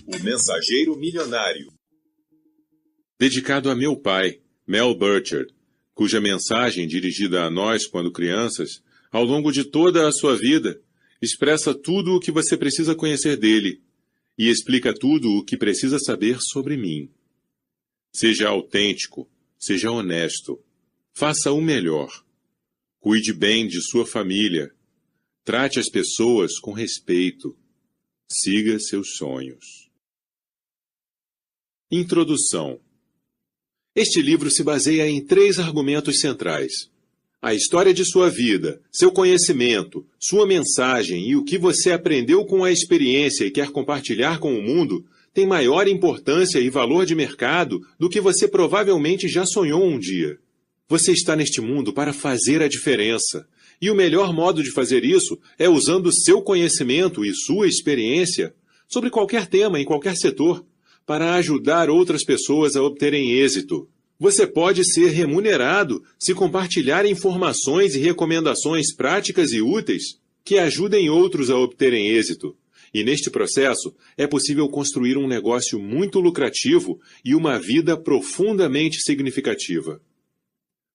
O Mensageiro Milionário. Dedicado a meu pai, Mel Burchard, cuja mensagem dirigida a nós quando crianças, ao longo de toda a sua vida, expressa tudo o que você precisa conhecer dele e explica tudo o que precisa saber sobre mim. Seja autêntico, seja honesto, faça o melhor. Cuide bem de sua família. Trate as pessoas com respeito. Siga seus sonhos. Introdução. Este livro se baseia em 3 argumentos centrais. A história de sua vida, seu conhecimento, sua mensagem e o que você aprendeu com a experiência e quer compartilhar com o mundo tem maior importância e valor de mercado do que você provavelmente já sonhou um dia. Você está neste mundo para fazer a diferença. E o melhor modo de fazer isso é usando seu conhecimento e sua experiência sobre qualquer tema em qualquer setor para ajudar outras pessoas a obterem êxito. Você pode ser remunerado se compartilhar informações e recomendações práticas e úteis que ajudem outros a obterem êxito. E neste processo é possível construir um negócio muito lucrativo e uma vida profundamente significativa.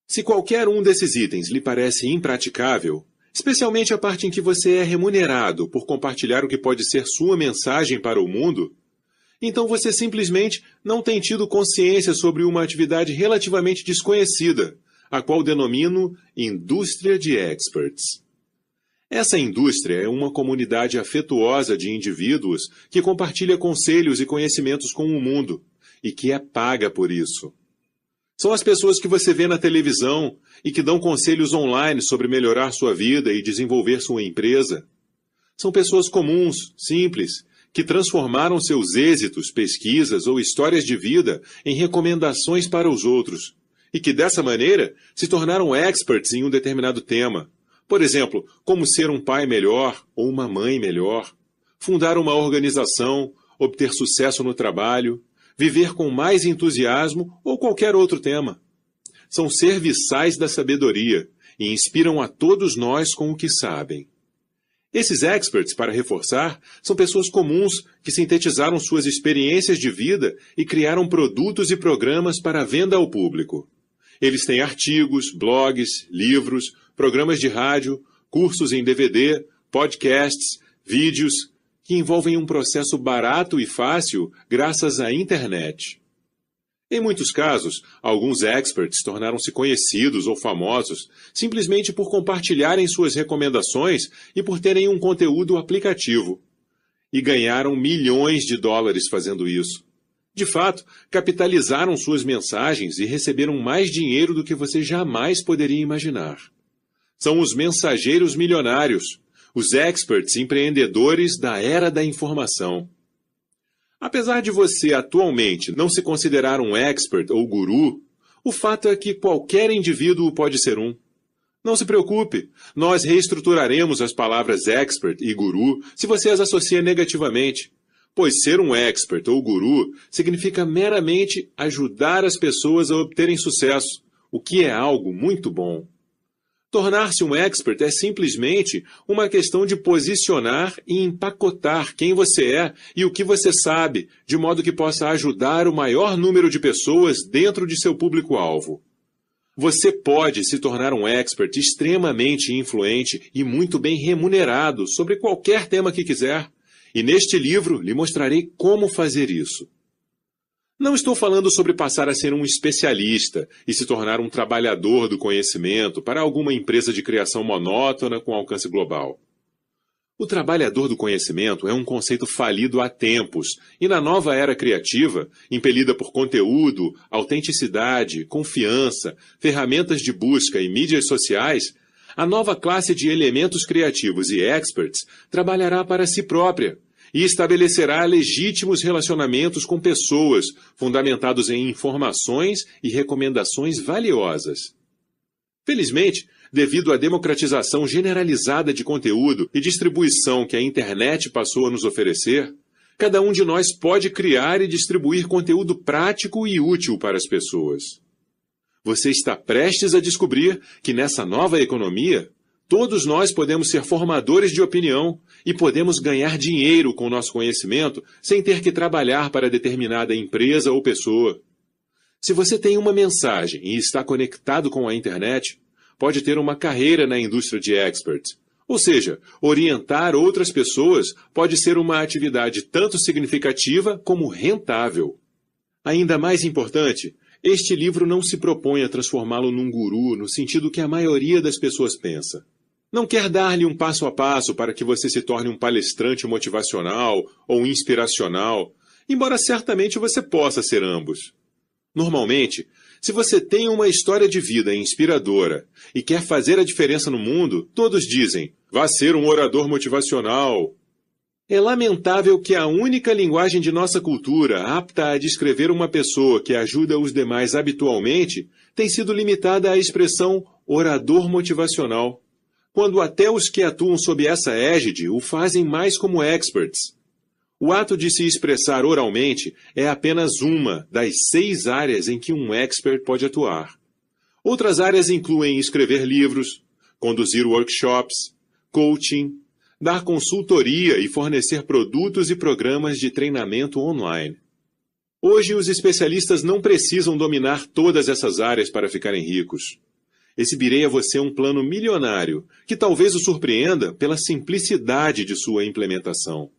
Se qualquer um desses itens lhe parece impraticável, especialmente a parte em que você é remunerado por compartilhar o que pode ser sua mensagem para o mundo, então você simplesmente não tem tido consciência sobre uma atividade relativamente desconhecida, a qual denomino indústria de experts. Essa indústria é uma comunidade afetuosa de indivíduos que compartilha conselhos e conhecimentos com o mundo, e que é paga por isso. São as pessoas que você vê na televisão e que dão conselhos online sobre melhorar sua vida e desenvolver sua empresa. São pessoas comuns, simples, que transformaram seus êxitos, pesquisas ou histórias de vida em recomendações para os outros, e que dessa maneira se tornaram experts em um determinado tema. Por exemplo, como ser um pai melhor ou uma mãe melhor, fundar uma organização, obter sucesso no trabalho, viver com mais entusiasmo ou qualquer outro tema. São serviçais da sabedoria e inspiram a todos nós com o que sabem. Esses experts, para reforçar, são pessoas comuns que sintetizaram suas experiências de vida e criaram produtos e programas para venda ao público. Eles têm artigos, blogs, livros, programas de rádio, cursos em DVD, podcasts, vídeos, que envolvem um processo barato e fácil graças à internet. Em muitos casos, alguns experts tornaram-se conhecidos ou famosos simplesmente por compartilharem suas recomendações e por terem um conteúdo aplicativo. E ganharam milhões de dólares fazendo isso. De fato, capitalizaram suas mensagens e receberam mais dinheiro do que você jamais poderia imaginar. São os mensageiros milionários, os experts empreendedores da era da informação. Apesar de você atualmente não se considerar um expert ou guru, o fato é que qualquer indivíduo pode ser um. Não se preocupe, nós reestruturaremos as palavras expert e guru se você as associa negativamente, pois ser um expert ou guru significa meramente ajudar as pessoas a obterem sucesso, o que é algo muito bom. Tornar-se um expert é simplesmente uma questão de posicionar e empacotar quem você é e o que você sabe, de modo que possa ajudar o maior número de pessoas dentro de seu público-alvo. Você pode se tornar um expert extremamente influente e muito bem remunerado sobre qualquer tema que quiser, e neste livro lhe mostrarei como fazer isso. Não estou falando sobre passar a ser um especialista e se tornar um trabalhador do conhecimento para alguma empresa de criação monótona com alcance global. O trabalhador do conhecimento é um conceito falido há tempos e na nova era criativa, impelida por conteúdo, autenticidade, confiança, ferramentas de busca e mídias sociais, a nova classe de elementos criativos e experts trabalhará para si própria e estabelecerá legítimos relacionamentos com pessoas, fundamentados em informações e recomendações valiosas. Felizmente, devido à democratização generalizada de conteúdo e distribuição que a internet passou a nos oferecer, cada um de nós pode criar e distribuir conteúdo prático e útil para as pessoas. Você está prestes a descobrir que nessa nova economia, Todos nós podemos ser formadores de opinião e podemos ganhar dinheiro com nosso conhecimento sem ter que trabalhar para determinada empresa ou pessoa. Se você tem uma mensagem e está conectado com a internet, pode ter uma carreira na indústria de expert. Ou seja, orientar outras pessoas pode ser uma atividade tanto significativa como rentável. Ainda mais importante, este livro não se propõe a transformá-lo num guru no sentido que a maioria das pessoas pensa. Não quer dar-lhe um passo a passo para que você se torne um palestrante motivacional ou inspiracional, embora certamente você possa ser ambos. Normalmente, se você tem uma história de vida inspiradora e quer fazer a diferença no mundo, todos dizem, vá ser um orador motivacional. É lamentável que a única linguagem de nossa cultura apta a descrever uma pessoa que ajuda os demais habitualmente tem sido limitada à expressão orador motivacional, quando até os que atuam sob essa égide o fazem mais como experts. O ato de se expressar oralmente é apenas uma das 6 áreas em que um expert pode atuar. Outras áreas incluem escrever livros, conduzir workshops, coaching, dar consultoria e fornecer produtos e programas de treinamento online. Hoje, os especialistas não precisam dominar todas essas áreas para ficarem ricos. Exibirei a você um plano milionário, que talvez o surpreenda pela simplicidade de sua implementação.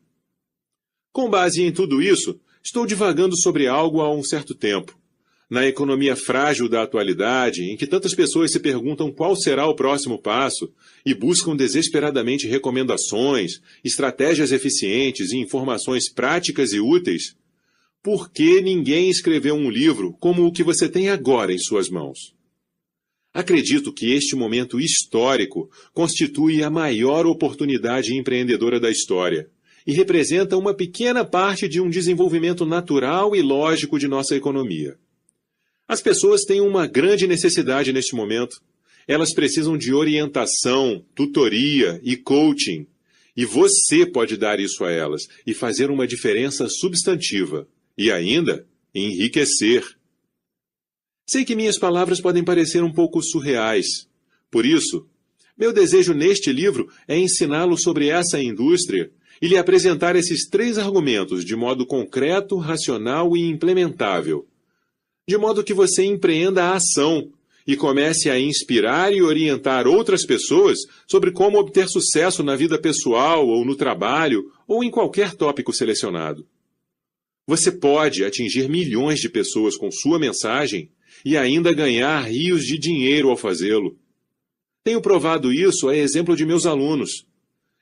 Com base em tudo isso, estou divagando sobre algo há um certo tempo. Na economia frágil da atualidade, em que tantas pessoas se perguntam qual será o próximo passo e buscam desesperadamente recomendações, estratégias eficientes e informações práticas e úteis, por que ninguém escreveu um livro como o que você tem agora em suas mãos? Acredito que este momento histórico constitui a maior oportunidade empreendedora da história e representa uma pequena parte de um desenvolvimento natural e lógico de nossa economia. As pessoas têm uma grande necessidade neste momento. Elas precisam de orientação, tutoria e coaching. E você pode dar isso a elas e fazer uma diferença substantiva. E ainda, enriquecer. Sei que minhas palavras podem parecer um pouco surreais. Por isso, meu desejo neste livro é ensiná-lo sobre essa indústria e lhe apresentar esses 3 argumentos de modo concreto, racional e implementável. De modo que você empreenda a ação e comece a inspirar e orientar outras pessoas sobre como obter sucesso na vida pessoal ou no trabalho ou em qualquer tópico selecionado. Você pode atingir milhões de pessoas com sua mensagem e ainda ganhar rios de dinheiro ao fazê-lo. Tenho provado isso a exemplo de meus alunos.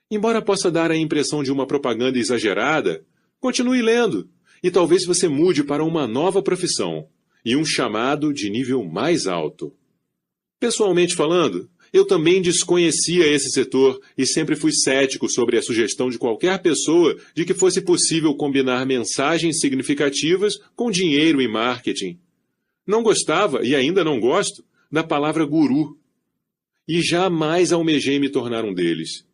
Embora possa dar a impressão de uma propaganda exagerada, continue lendo e talvez você mude para uma nova profissão e um chamado de nível mais alto. Pessoalmente falando, eu também desconhecia esse setor e sempre fui cético sobre a sugestão de qualquer pessoa de que fosse possível combinar mensagens significativas com dinheiro e marketing. Não gostava, e ainda não gosto, da palavra guru. E jamais almejei me tornar um deles.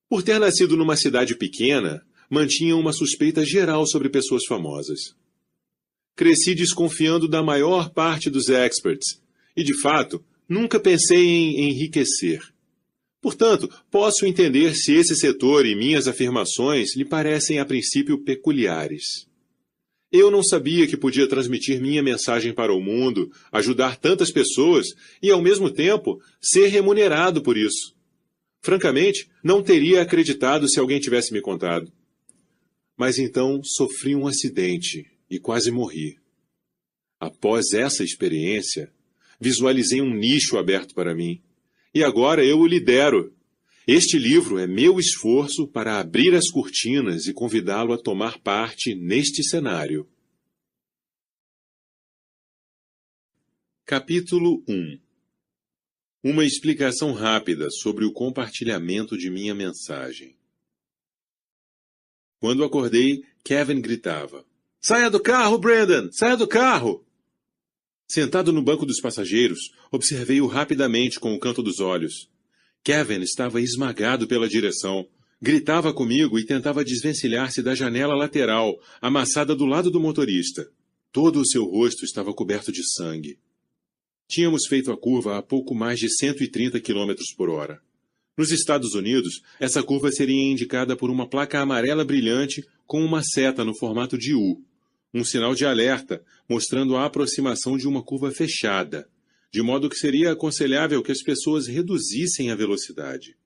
Por ter nascido numa cidade pequena, mantinha uma suspeita geral sobre pessoas famosas. Cresci desconfiando da maior parte dos experts, e de fato, nunca pensei em enriquecer. Portanto, posso entender se esse setor e minhas afirmações lhe parecem a princípio peculiares. Eu não sabia que podia transmitir minha mensagem para o mundo, ajudar tantas pessoas e, ao mesmo tempo, ser remunerado por isso. Francamente, não teria acreditado se alguém tivesse me contado. Mas então sofri um acidente e quase morri. Após essa experiência, visualizei um nicho aberto para mim. E agora eu o lidero. Este livro é meu esforço para abrir as cortinas e convidá-lo a tomar parte neste cenário. Capítulo 1. Uma explicação rápida sobre o compartilhamento de minha mensagem. Quando acordei, Kevin gritava: "Saia do carro, Brandon! Saia do carro!" Sentado no banco dos passageiros, observei-o rapidamente com o canto dos olhos. Kevin estava esmagado pela direção. Gritava comigo e tentava desvencilhar-se da janela lateral, amassada do lado do motorista. Todo o seu rosto estava coberto de sangue. Tínhamos feito a curva a pouco mais de 130 km por hora. Nos Estados Unidos, essa curva seria indicada por uma placa amarela brilhante com uma seta no formato de U, um sinal de alerta mostrando a aproximação de uma curva fechada, de modo que seria aconselhável que as pessoas reduzissem a velocidade.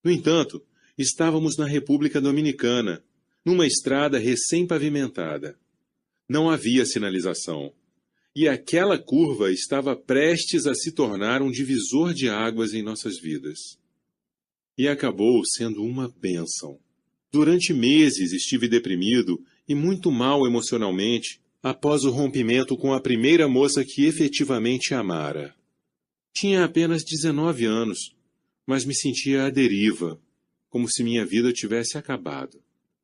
No entanto, estávamos na República Dominicana, numa estrada recém-pavimentada. Não havia sinalização, e aquela curva estava prestes a se tornar um divisor de águas em nossas vidas. E acabou sendo uma bênção. Durante meses estive deprimido e muito mal emocionalmente após o rompimento com a primeira moça que efetivamente amara. Tinha apenas 19 anos, mas me sentia à deriva, como se minha vida tivesse acabado.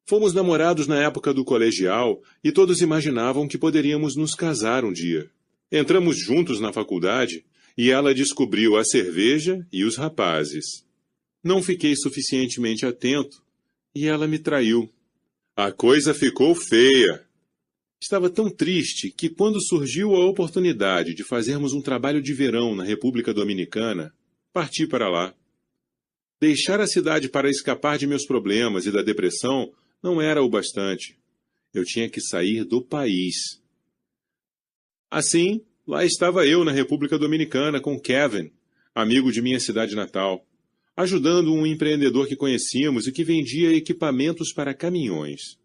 Fomos namorados na época do colegial e todos imaginavam que poderíamos nos casar um dia. Entramos juntos na faculdade e ela descobriu a cerveja e os rapazes. Não fiquei suficientemente atento e ela me traiu. A coisa ficou feia. Estava tão triste que, quando surgiu a oportunidade de fazermos um trabalho de verão na República Dominicana, parti para lá. Deixar a cidade para escapar de meus problemas e da depressão não era o bastante. Eu tinha que sair do país. Assim, lá estava eu na República Dominicana com Kevin, amigo de minha cidade natal, ajudando um empreendedor que conhecíamos e que vendia equipamentos para caminhões.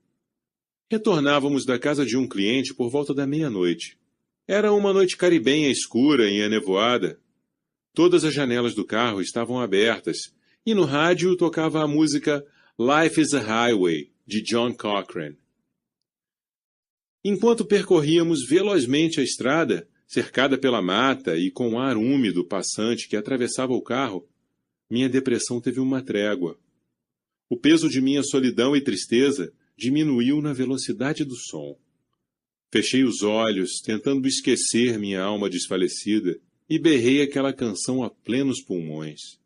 Retornávamos da casa de um cliente por volta da meia-noite. Era uma noite caribenha escura e enevoada. Todas as janelas do carro estavam abertas e no rádio tocava a música Life is a Highway, de John Cochrane. Enquanto percorríamos velozmente a estrada, cercada pela mata e com ar úmido passante que atravessava o carro, minha depressão teve uma trégua. O peso de minha solidão e tristeza diminuiu na velocidade do som. Fechei os olhos, tentando esquecer minha alma desfalecida, e berrei aquela canção a plenos pulmões.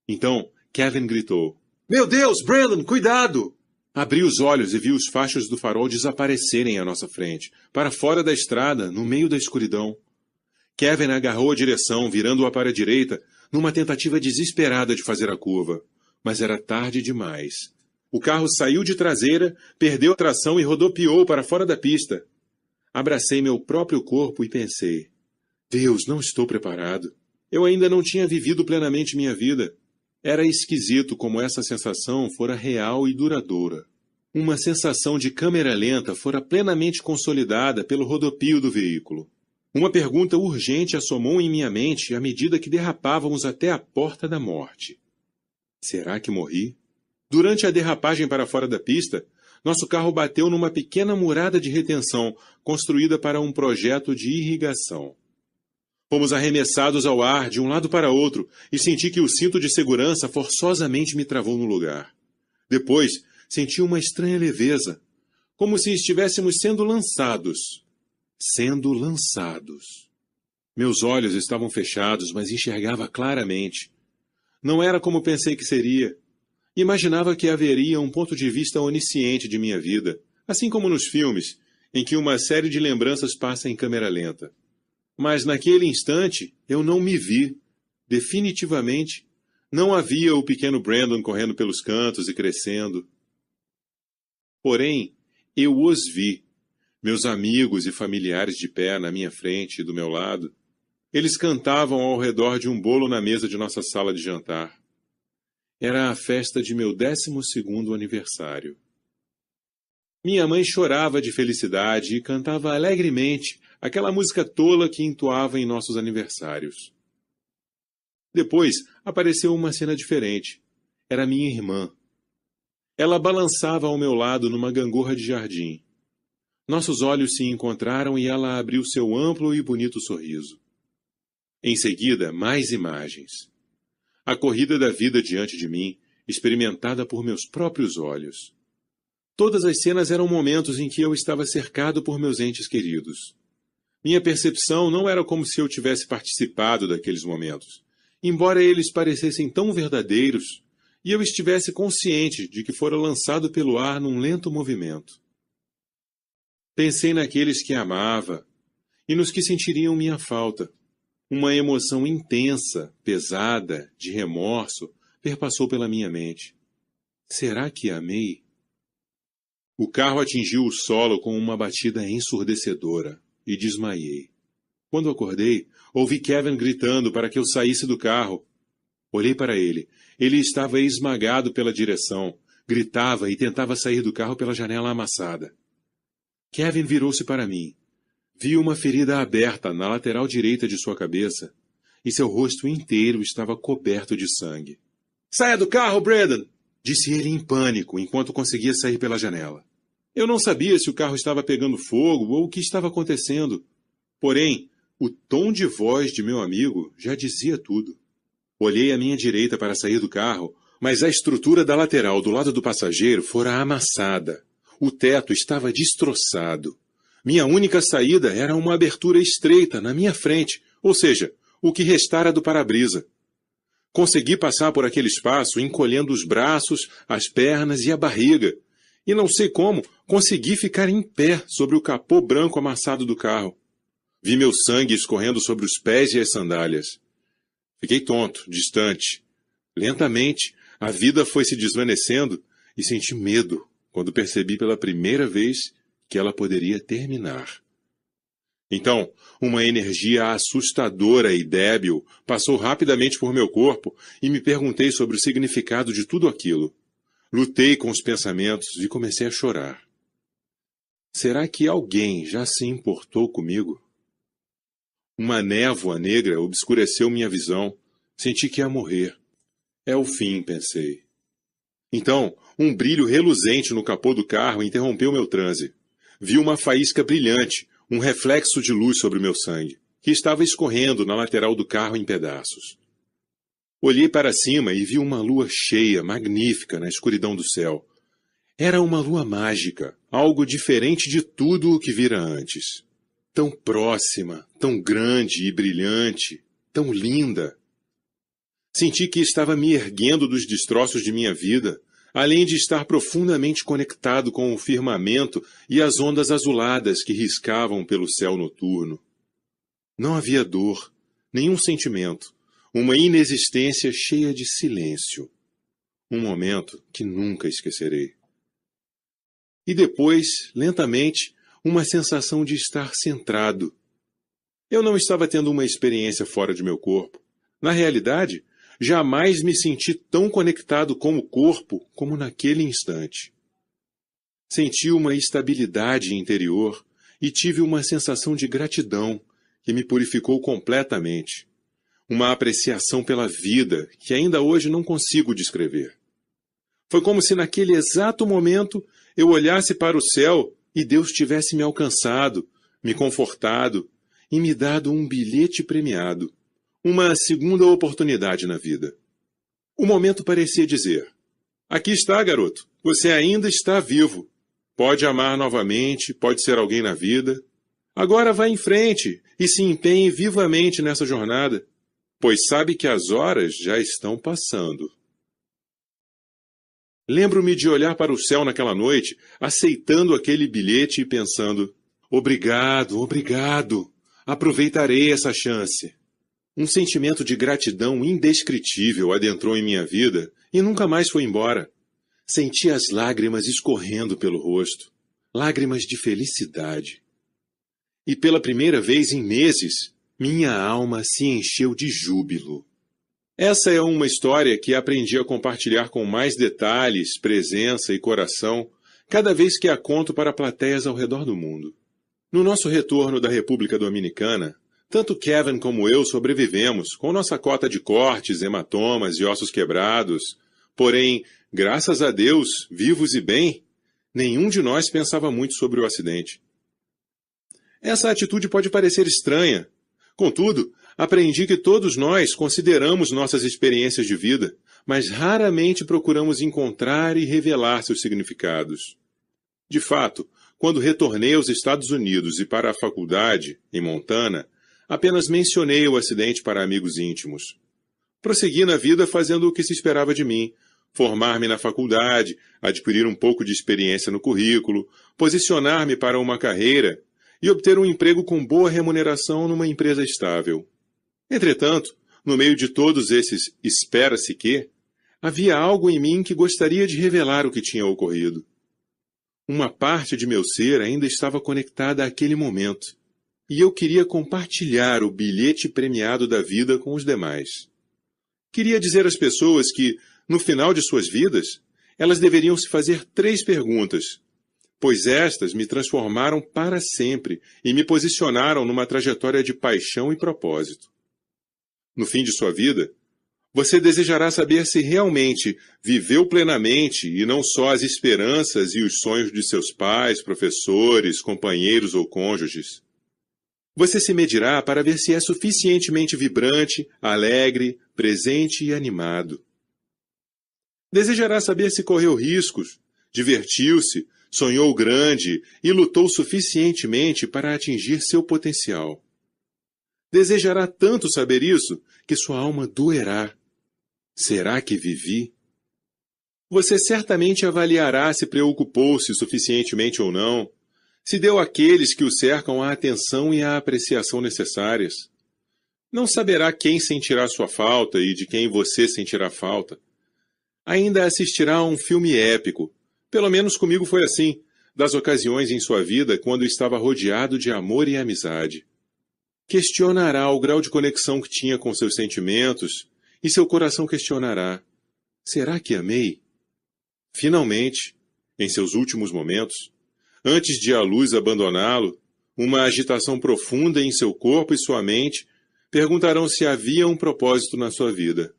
Então, Kevin gritou: "Meu Deus, Brandon, cuidado!" Abri os olhos e vi os fachos do farol desaparecerem à nossa frente, para fora da estrada, no meio da escuridão. Kevin agarrou a direção, virando-a para a direita, numa tentativa desesperada de fazer a curva. Mas era tarde demais. O carro saiu de traseira, perdeu a tração e rodopiou para fora da pista. Abracei meu próprio corpo e pensei: Deus, não estou preparado. Eu ainda não tinha vivido plenamente minha vida. Era esquisito como essa sensação fora real e duradoura. Uma sensação de câmera lenta fora plenamente consolidada pelo rodopio do veículo. Uma pergunta urgente assomou em minha mente à medida que derrapávamos até a porta da morte. Será que morri? Durante a derrapagem para fora da pista, nosso carro bateu numa pequena murada de retenção construída para um projeto de irrigação. Fomos arremessados ao ar de um lado para outro e senti que o cinto de segurança forçosamente me travou no lugar. Depois, senti uma estranha leveza, como se estivéssemos sendo lançados. Sendo lançados. Meus olhos estavam fechados, mas enxergava claramente. Não era como pensei que seria. Imaginava que haveria um ponto de vista onisciente de minha vida, assim como nos filmes, em que uma série de lembranças passa em câmera lenta. Mas naquele instante eu não me vi. Definitivamente, não havia o pequeno Brandon correndo pelos cantos e crescendo. Porém, eu os vi, meus amigos e familiares de pé na minha frente e do meu lado. Eles cantavam ao redor de um bolo na mesa de nossa sala de jantar. Era a festa de meu 12º aniversário. Minha mãe chorava de felicidade e cantava alegremente aquela música tola que entoava em nossos aniversários. Depois apareceu uma cena diferente. Era minha irmã. Ela balançava ao meu lado numa gangorra de jardim. Nossos olhos se encontraram e ela abriu seu amplo e bonito sorriso. Em seguida, mais imagens. A corrida da vida diante de mim, experimentada por meus próprios olhos. Todas as cenas eram momentos em que eu estava cercado por meus entes queridos. Minha percepção não era como se eu tivesse participado daqueles momentos, embora eles parecessem tão verdadeiros, e eu estivesse consciente de que fora lançado pelo ar num lento movimento. Pensei naqueles que amava, e nos que sentiriam minha falta. Uma emoção intensa, pesada, de remorso, perpassou pela minha mente. Será que amei? O carro atingiu o solo com uma batida ensurdecedora e desmaiei. Quando acordei, ouvi Kevin gritando para que eu saísse do carro. Olhei para ele. Ele estava esmagado pela direção, gritava e tentava sair do carro pela janela amassada. Kevin virou-se para mim. Vi uma ferida aberta na lateral direita de sua cabeça e seu rosto inteiro estava coberto de sangue. Saia do carro, Brandon! Disse ele em pânico enquanto conseguia sair pela janela. Eu não sabia se o carro estava pegando fogo ou o que estava acontecendo. Porém, o tom de voz de meu amigo já dizia tudo. Olhei à minha direita para sair do carro, mas a estrutura da lateral do lado do passageiro fora amassada. O teto estava destroçado. Minha única saída era uma abertura estreita na minha frente, ou seja, o que restara do para-brisa. Consegui passar por aquele espaço encolhendo os braços, as pernas e a barriga. E não sei como, consegui ficar em pé sobre o capô branco amassado do carro. Vi meu sangue escorrendo sobre os pés e as sandálias. Fiquei tonto, distante. Lentamente, a vida foi se desvanecendo e senti medo quando percebi pela primeira vez que ela poderia terminar. Então, uma energia assustadora e débil passou rapidamente por meu corpo e me perguntei sobre o significado de tudo aquilo. Lutei com os pensamentos e comecei a chorar. Será que alguém já se importou comigo? Uma névoa negra obscureceu minha visão. Senti que ia morrer. É o fim, pensei. Então, um brilho reluzente no capô do carro interrompeu meu transe. Vi uma faísca brilhante, um reflexo de luz sobre meu sangue, que estava escorrendo na lateral do carro em pedaços. Olhei para cima e vi uma lua cheia, magnífica, na escuridão do céu. Era uma lua mágica, algo diferente de tudo o que vira antes. Tão próxima, tão grande e brilhante, tão linda. Senti que estava me erguendo dos destroços de minha vida, além de estar profundamente conectado com o firmamento e as ondas azuladas que riscavam pelo céu noturno. Não havia dor, nenhum sentimento, uma inexistência cheia de silêncio. Um momento que nunca esquecerei. E depois, lentamente, uma sensação de estar centrado. Eu não estava tendo uma experiência fora de meu corpo. Na realidade, jamais me senti tão conectado com o corpo como naquele instante. Senti uma estabilidade interior e tive uma sensação de gratidão que me purificou completamente. Uma apreciação pela vida que ainda hoje não consigo descrever. Foi como se naquele exato momento eu olhasse para o céu e Deus tivesse me alcançado, me confortado e me dado um bilhete premiado. Uma segunda oportunidade na vida. O momento parecia dizer: aqui está, garoto. Você ainda está vivo. Pode amar novamente, pode ser alguém na vida. Agora vá em frente e se empenhe vivamente nessa jornada, pois sabe que as horas já estão passando. Lembro-me de olhar para o céu naquela noite, aceitando aquele bilhete e pensando: obrigado, obrigado. Aproveitarei essa chance. Um sentimento de gratidão indescritível adentrou em minha vida e nunca mais foi embora. Senti as lágrimas escorrendo pelo rosto, lágrimas de felicidade. E pela primeira vez em meses, minha alma se encheu de júbilo. Essa é uma história que aprendi a compartilhar com mais detalhes, presença e coração, cada vez que a conto para plateias ao redor do mundo. No nosso retorno da República Dominicana, tanto Kevin como eu sobrevivemos, com nossa cota de cortes, hematomas e ossos quebrados. Porém, graças a Deus, vivos e bem, nenhum de nós pensava muito sobre o acidente. Essa atitude pode parecer estranha. Contudo, aprendi que todos nós consideramos nossas experiências de vida, mas raramente procuramos encontrar e revelar seus significados. De fato, quando retornei aos Estados Unidos e para a faculdade, em Montana, apenas mencionei o acidente para amigos íntimos. Prossegui na vida fazendo o que se esperava de mim, formar-me na faculdade, adquirir um pouco de experiência no currículo, posicionar-me para uma carreira e obter um emprego com boa remuneração numa empresa estável. Entretanto, no meio de todos esses espera-se que, Havia algo em mim que gostaria de revelar o que tinha ocorrido. Uma parte de meu ser ainda estava conectada àquele momento, e eu queria compartilhar o bilhete premiado da vida com os demais. Queria dizer às pessoas que, no final de suas vidas, elas deveriam se fazer 3 perguntas, pois estas me transformaram para sempre e me posicionaram numa trajetória de paixão e propósito. No fim de sua vida, você desejará saber se realmente viveu plenamente e não só as esperanças e os sonhos de seus pais, professores, companheiros ou cônjuges. Você se medirá para ver se é suficientemente vibrante, alegre, presente e animado. Desejará saber se correu riscos, divertiu-se, sonhou grande e lutou suficientemente para atingir seu potencial. Desejará tanto saber isso que sua alma doerá. Será que vivi? Você certamente avaliará se preocupou-se suficientemente ou não, se deu àqueles que o cercam a atenção e a apreciação necessárias. Não saberá quem sentirá sua falta e de quem você sentirá falta. Ainda assistirá a um filme épico. Pelo menos comigo foi assim, das ocasiões em sua vida quando estava rodeado de amor e amizade. Questionará o grau de conexão que tinha com seus sentimentos e seu coração questionará: será que amei? Finalmente, em seus últimos momentos, antes de a luz abandoná-lo, uma agitação profunda em seu corpo e sua mente perguntarão se havia um propósito na sua vida.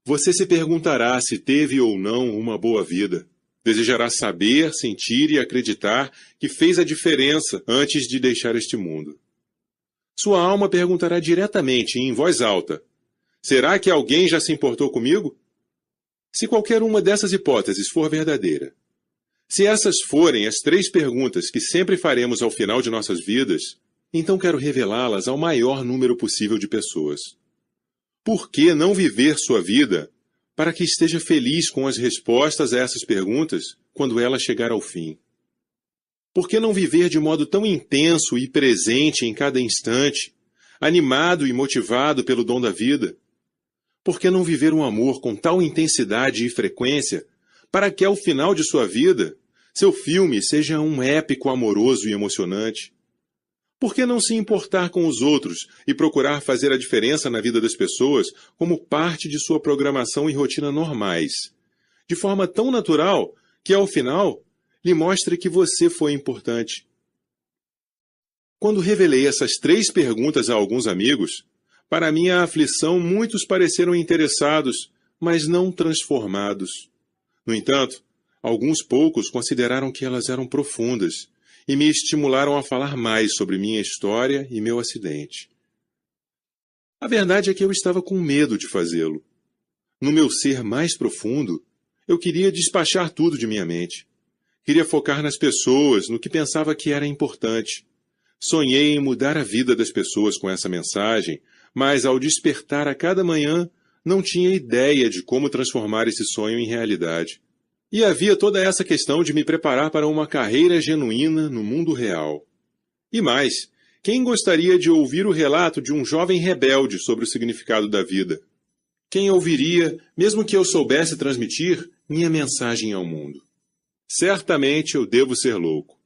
Você se perguntará se teve ou não uma boa vida. Desejará saber, sentir e acreditar que fez a diferença antes de deixar este mundo. Sua alma perguntará diretamente e em voz alta: será que alguém já se importou comigo? Se qualquer uma dessas hipóteses for verdadeira, se essas forem as 3 perguntas que sempre faremos ao final de nossas vidas, então quero revelá-las ao maior número possível de pessoas. Por que não viver sua vida para que esteja feliz com as respostas a essas perguntas quando ela chegar ao fim? Por que não viver de modo tão intenso e presente em cada instante, animado e motivado pelo dom da vida? Por que não viver um amor com tal intensidade e frequência para que, ao final de sua vida, seu filme seja um épico amoroso e emocionante? Por que não se importar com os outros e procurar fazer a diferença na vida das pessoas como parte de sua programação e rotina normais, de forma tão natural que, ao final, lhe mostre que você foi importante? Quando revelei essas 3 perguntas a alguns amigos, para minha aflição muitos pareceram interessados, mas não transformados. No entanto, alguns poucos consideraram que elas eram profundas e me estimularam a falar mais sobre minha história e meu acidente. A verdade é que eu estava com medo de fazê-lo. No meu ser mais profundo, eu queria despachar tudo de minha mente. Queria focar nas pessoas, no que pensava que era importante. Sonhei em mudar a vida das pessoas com essa mensagem, mas ao despertar a cada manhã, não tinha ideia de como transformar esse sonho em realidade. E havia toda essa questão de me preparar para uma carreira genuína no mundo real. E mais, quem gostaria de ouvir o relato de um jovem rebelde sobre o significado da vida? Quem ouviria, mesmo que eu soubesse transmitir, minha mensagem ao mundo? Certamente eu devo ser louco.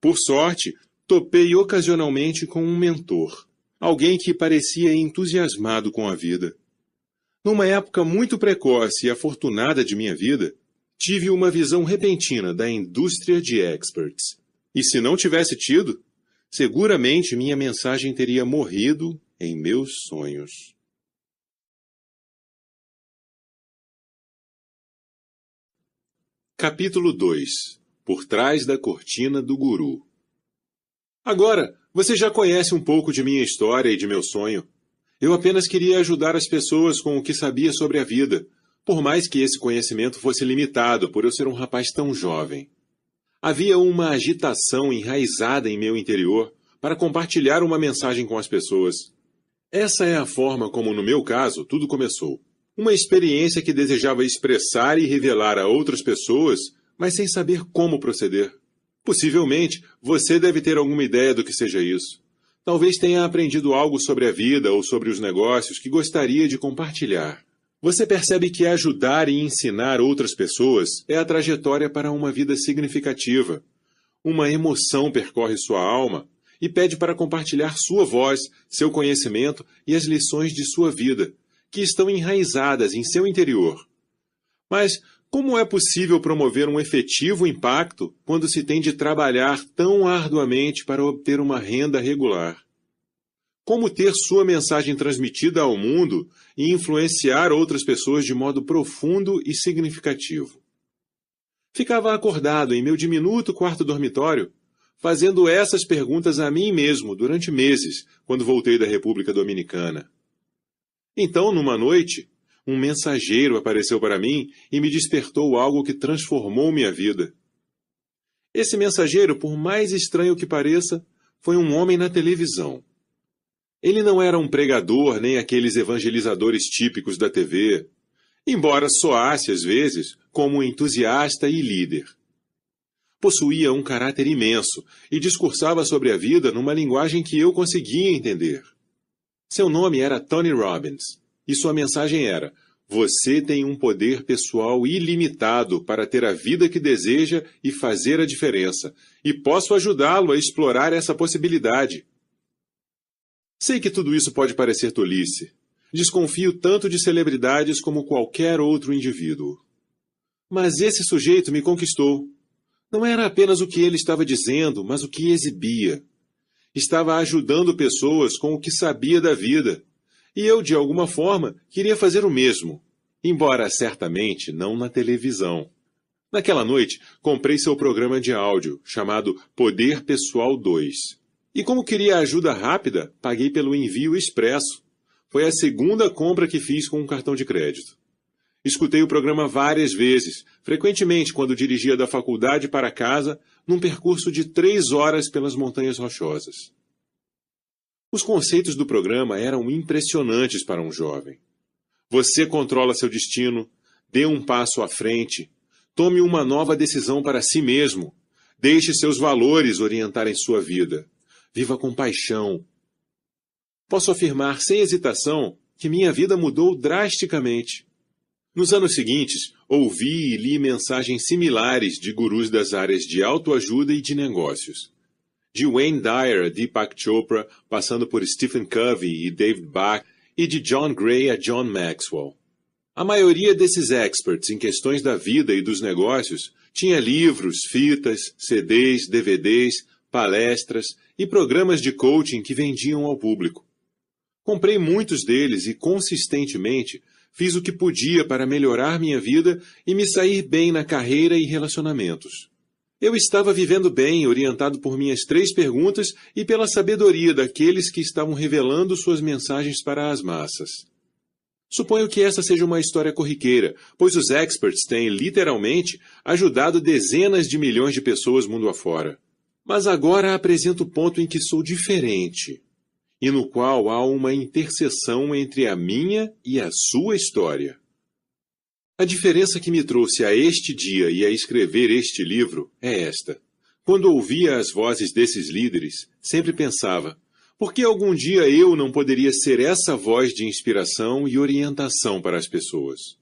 Por sorte, topei ocasionalmente com um mentor, alguém que parecia entusiasmado com a vida. Numa época muito precoce e afortunada de minha vida, tive uma visão repentina da indústria de experts. E se não tivesse tido, seguramente minha mensagem teria morrido em meus sonhos. Capítulo 2. Por trás da cortina do guru. Agora, você já conhece um pouco de minha história e de meu sonho. Eu apenas queria ajudar as pessoas com o que sabia sobre a vida, por mais que esse conhecimento fosse limitado por eu ser um rapaz tão jovem. Havia uma agitação enraizada em meu interior para compartilhar uma mensagem com as pessoas. Essa é a forma como, no meu caso, tudo começou. Uma experiência que desejava expressar e revelar a outras pessoas, mas sem saber como proceder. Possivelmente, você deve ter alguma ideia do que seja isso. Talvez tenha aprendido algo sobre a vida ou sobre os negócios que gostaria de compartilhar. Você percebe que ajudar e ensinar outras pessoas é a trajetória para uma vida significativa. Uma emoção percorre sua alma e pede para compartilhar sua voz, seu conhecimento e as lições de sua vida, que estão enraizadas em seu interior. Mas como é possível promover um efetivo impacto quando se tem de trabalhar tão arduamente para obter uma renda regular? Como ter sua mensagem transmitida ao mundo e influenciar outras pessoas de modo profundo e significativo? Ficava acordado em meu diminuto quarto dormitório, fazendo essas perguntas a mim mesmo durante meses, quando voltei da República Dominicana. Então, numa noite, um mensageiro apareceu para mim e me despertou algo que transformou minha vida. Esse mensageiro, por mais estranho que pareça, foi um homem na televisão. Ele não era um pregador nem aqueles evangelizadores típicos da TV, embora soasse às vezes como um entusiasta e líder. Possuía um caráter imenso e discursava sobre a vida numa linguagem que eu conseguia entender. Seu nome era Tony Robbins, e sua mensagem era: você tem um poder pessoal ilimitado para ter a vida que deseja e fazer a diferença, e posso ajudá-lo a explorar essa possibilidade. Sei que tudo isso pode parecer tolice. Desconfio tanto de celebridades como qualquer outro indivíduo. Mas esse sujeito me conquistou. Não era apenas o que ele estava dizendo, mas o que exibia. Estava ajudando pessoas com o que sabia da vida. E eu, de alguma forma, queria fazer o mesmo, embora certamente não na televisão. Naquela noite, comprei seu programa de áudio, chamado Poder Pessoal 2. E como queria ajuda rápida, paguei pelo envio expresso. Foi a segunda compra que fiz com um cartão de crédito. Escutei o programa várias vezes, frequentemente quando dirigia da faculdade para casa, num percurso de 3 horas pelas Montanhas Rochosas. Os conceitos do programa eram impressionantes para um jovem. Você controla seu destino, dê um passo à frente, tome uma nova decisão para si mesmo, deixe seus valores orientarem sua vida. Viva com paixão. Posso afirmar sem hesitação que minha vida mudou drasticamente. Nos anos seguintes, ouvi e li mensagens similares de gurus das áreas de autoajuda e de negócios. De Wayne Dyer a Deepak Chopra, passando por Stephen Covey e David Bach, e de John Gray a John Maxwell. A maioria desses experts em questões da vida e dos negócios tinha livros, fitas, CDs, DVDs, palestras e programas de coaching que vendiam ao público. Comprei muitos deles e, consistentemente, fiz o que podia para melhorar minha vida e me sair bem na carreira e relacionamentos. Eu estava vivendo bem, orientado por minhas 3 perguntas e pela sabedoria daqueles que estavam revelando suas mensagens para as massas. Suponho que essa seja uma história corriqueira, pois os experts têm, literalmente, ajudado dezenas de milhões de pessoas mundo afora. Mas agora apresento o ponto em que sou diferente, e no qual há uma interseção entre a minha e a sua história. A diferença que me trouxe a este dia e a escrever este livro é esta. Quando ouvia as vozes desses líderes, sempre pensava: por que algum dia eu não poderia ser essa voz de inspiração e orientação para as pessoas?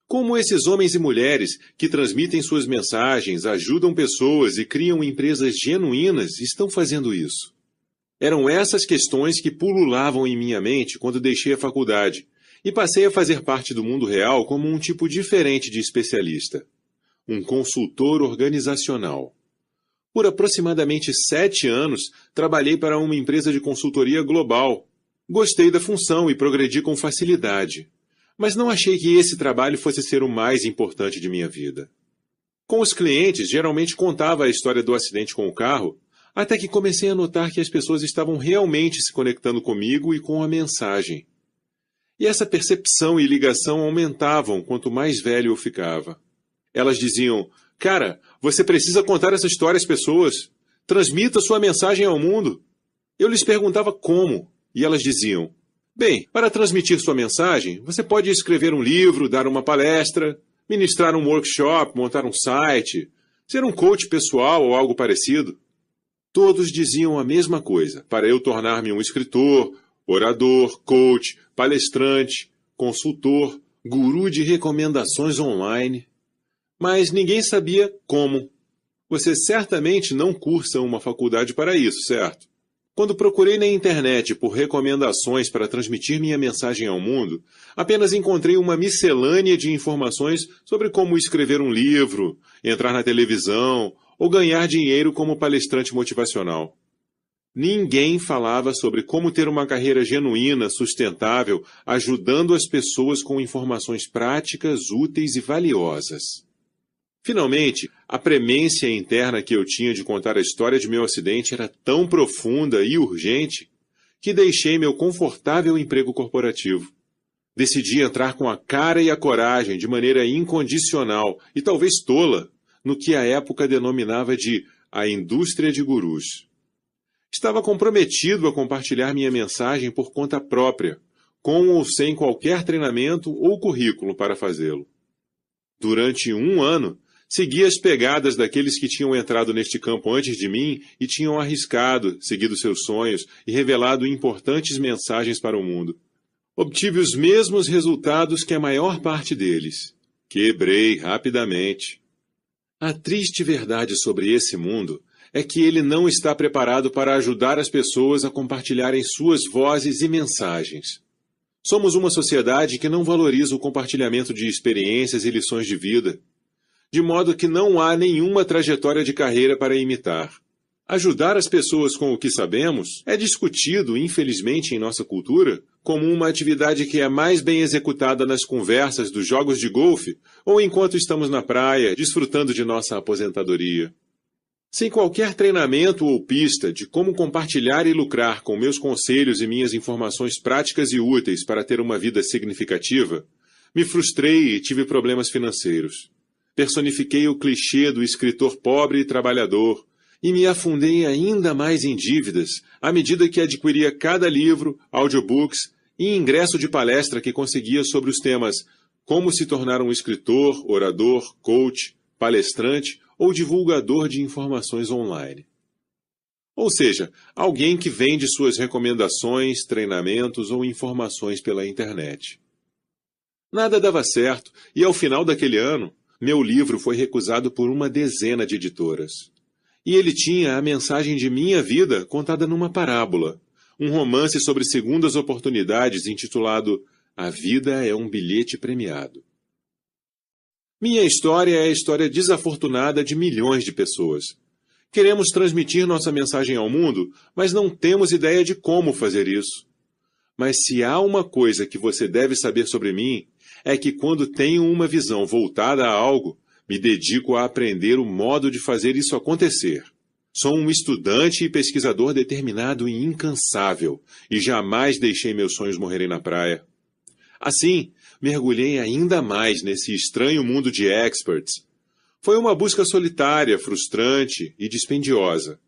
Como esses homens e mulheres que transmitem suas mensagens, ajudam pessoas e criam empresas genuínas estão fazendo isso? Eram essas questões que pululavam em minha mente quando deixei a faculdade e passei a fazer parte do mundo real como um tipo diferente de especialista, um consultor organizacional. Por aproximadamente 7 anos, trabalhei para uma empresa de consultoria global. Gostei da função e progredi com facilidade. Mas não achei que esse trabalho fosse ser o mais importante de minha vida. Com os clientes, geralmente contava a história do acidente com o carro, até que comecei a notar que as pessoas estavam realmente se conectando comigo e com a mensagem. E essa percepção e ligação aumentavam quanto mais velho eu ficava. Elas diziam: cara, você precisa contar essa história às pessoas. Transmita sua mensagem ao mundo. Eu lhes perguntava como, e elas diziam: bem, para transmitir sua mensagem, você pode escrever um livro, dar uma palestra, ministrar um workshop, montar um site, ser um coach pessoal ou algo parecido. Todos diziam a mesma coisa, para eu tornar-me um escritor, orador, coach, palestrante, consultor guru de recomendações online, mas ninguém sabia como. Você certamente não cursa uma faculdade para isso, certo? Quando procurei na internet por recomendações para transmitir minha mensagem ao mundo, apenas encontrei uma miscelânea de informações sobre como escrever um livro, entrar na televisão ou ganhar dinheiro como palestrante motivacional. Ninguém falava sobre como ter uma carreira genuína, sustentável, ajudando as pessoas com informações práticas, úteis e valiosas. Finalmente, a premência interna que eu tinha de contar a história de meu acidente era tão profunda e urgente que deixei meu confortável emprego corporativo. Decidi entrar com a cara e a coragem, de maneira incondicional e talvez tola, no que a época denominava de a indústria de gurus. Estava comprometido a compartilhar minha mensagem por conta própria, com ou sem qualquer treinamento ou currículo para fazê-lo. Durante 1 ano, segui as pegadas daqueles que tinham entrado neste campo antes de mim e tinham arriscado, seguido seus sonhos e revelado importantes mensagens para o mundo. Obtive os mesmos resultados que a maior parte deles. Quebrei rapidamente. A triste verdade sobre esse mundo é que ele não está preparado para ajudar as pessoas a compartilharem suas vozes e mensagens. Somos uma sociedade que não valoriza o compartilhamento de experiências e lições de vida, de modo que não há nenhuma trajetória de carreira para imitar. Ajudar as pessoas com o que sabemos é discutido, infelizmente, em nossa cultura, como uma atividade que é mais bem executada nas conversas dos jogos de golfe ou enquanto estamos na praia, desfrutando de nossa aposentadoria. Sem qualquer treinamento ou pista de como compartilhar e lucrar com meus conselhos e minhas informações práticas e úteis para ter uma vida significativa, me frustrei e tive problemas financeiros. Personifiquei o clichê do escritor pobre e trabalhador e me afundei ainda mais em dívidas à medida que adquiria cada livro, audiobooks e ingresso de palestra que conseguia sobre os temas como se tornar um escritor, orador, coach, palestrante ou divulgador de informações online. Ou seja, alguém que vende suas recomendações, treinamentos ou informações pela internet. Nada dava certo e ao final daquele ano, meu livro foi recusado por uma dezena de editoras. E ele tinha a mensagem de minha vida contada numa parábola, um romance sobre segundas oportunidades intitulado A Vida é um Bilhete Premiado. Minha história é a história desafortunada de milhões de pessoas. Queremos transmitir nossa mensagem ao mundo, mas não temos ideia de como fazer isso. Mas se há uma coisa que você deve saber sobre mim, é que quando tenho uma visão voltada a algo, me dedico a aprender o modo de fazer isso acontecer. Sou um estudante e pesquisador determinado e incansável, e jamais deixei meus sonhos morrerem na praia. Assim, mergulhei ainda mais nesse estranho mundo de experts. Foi uma busca solitária, frustrante e dispendiosa.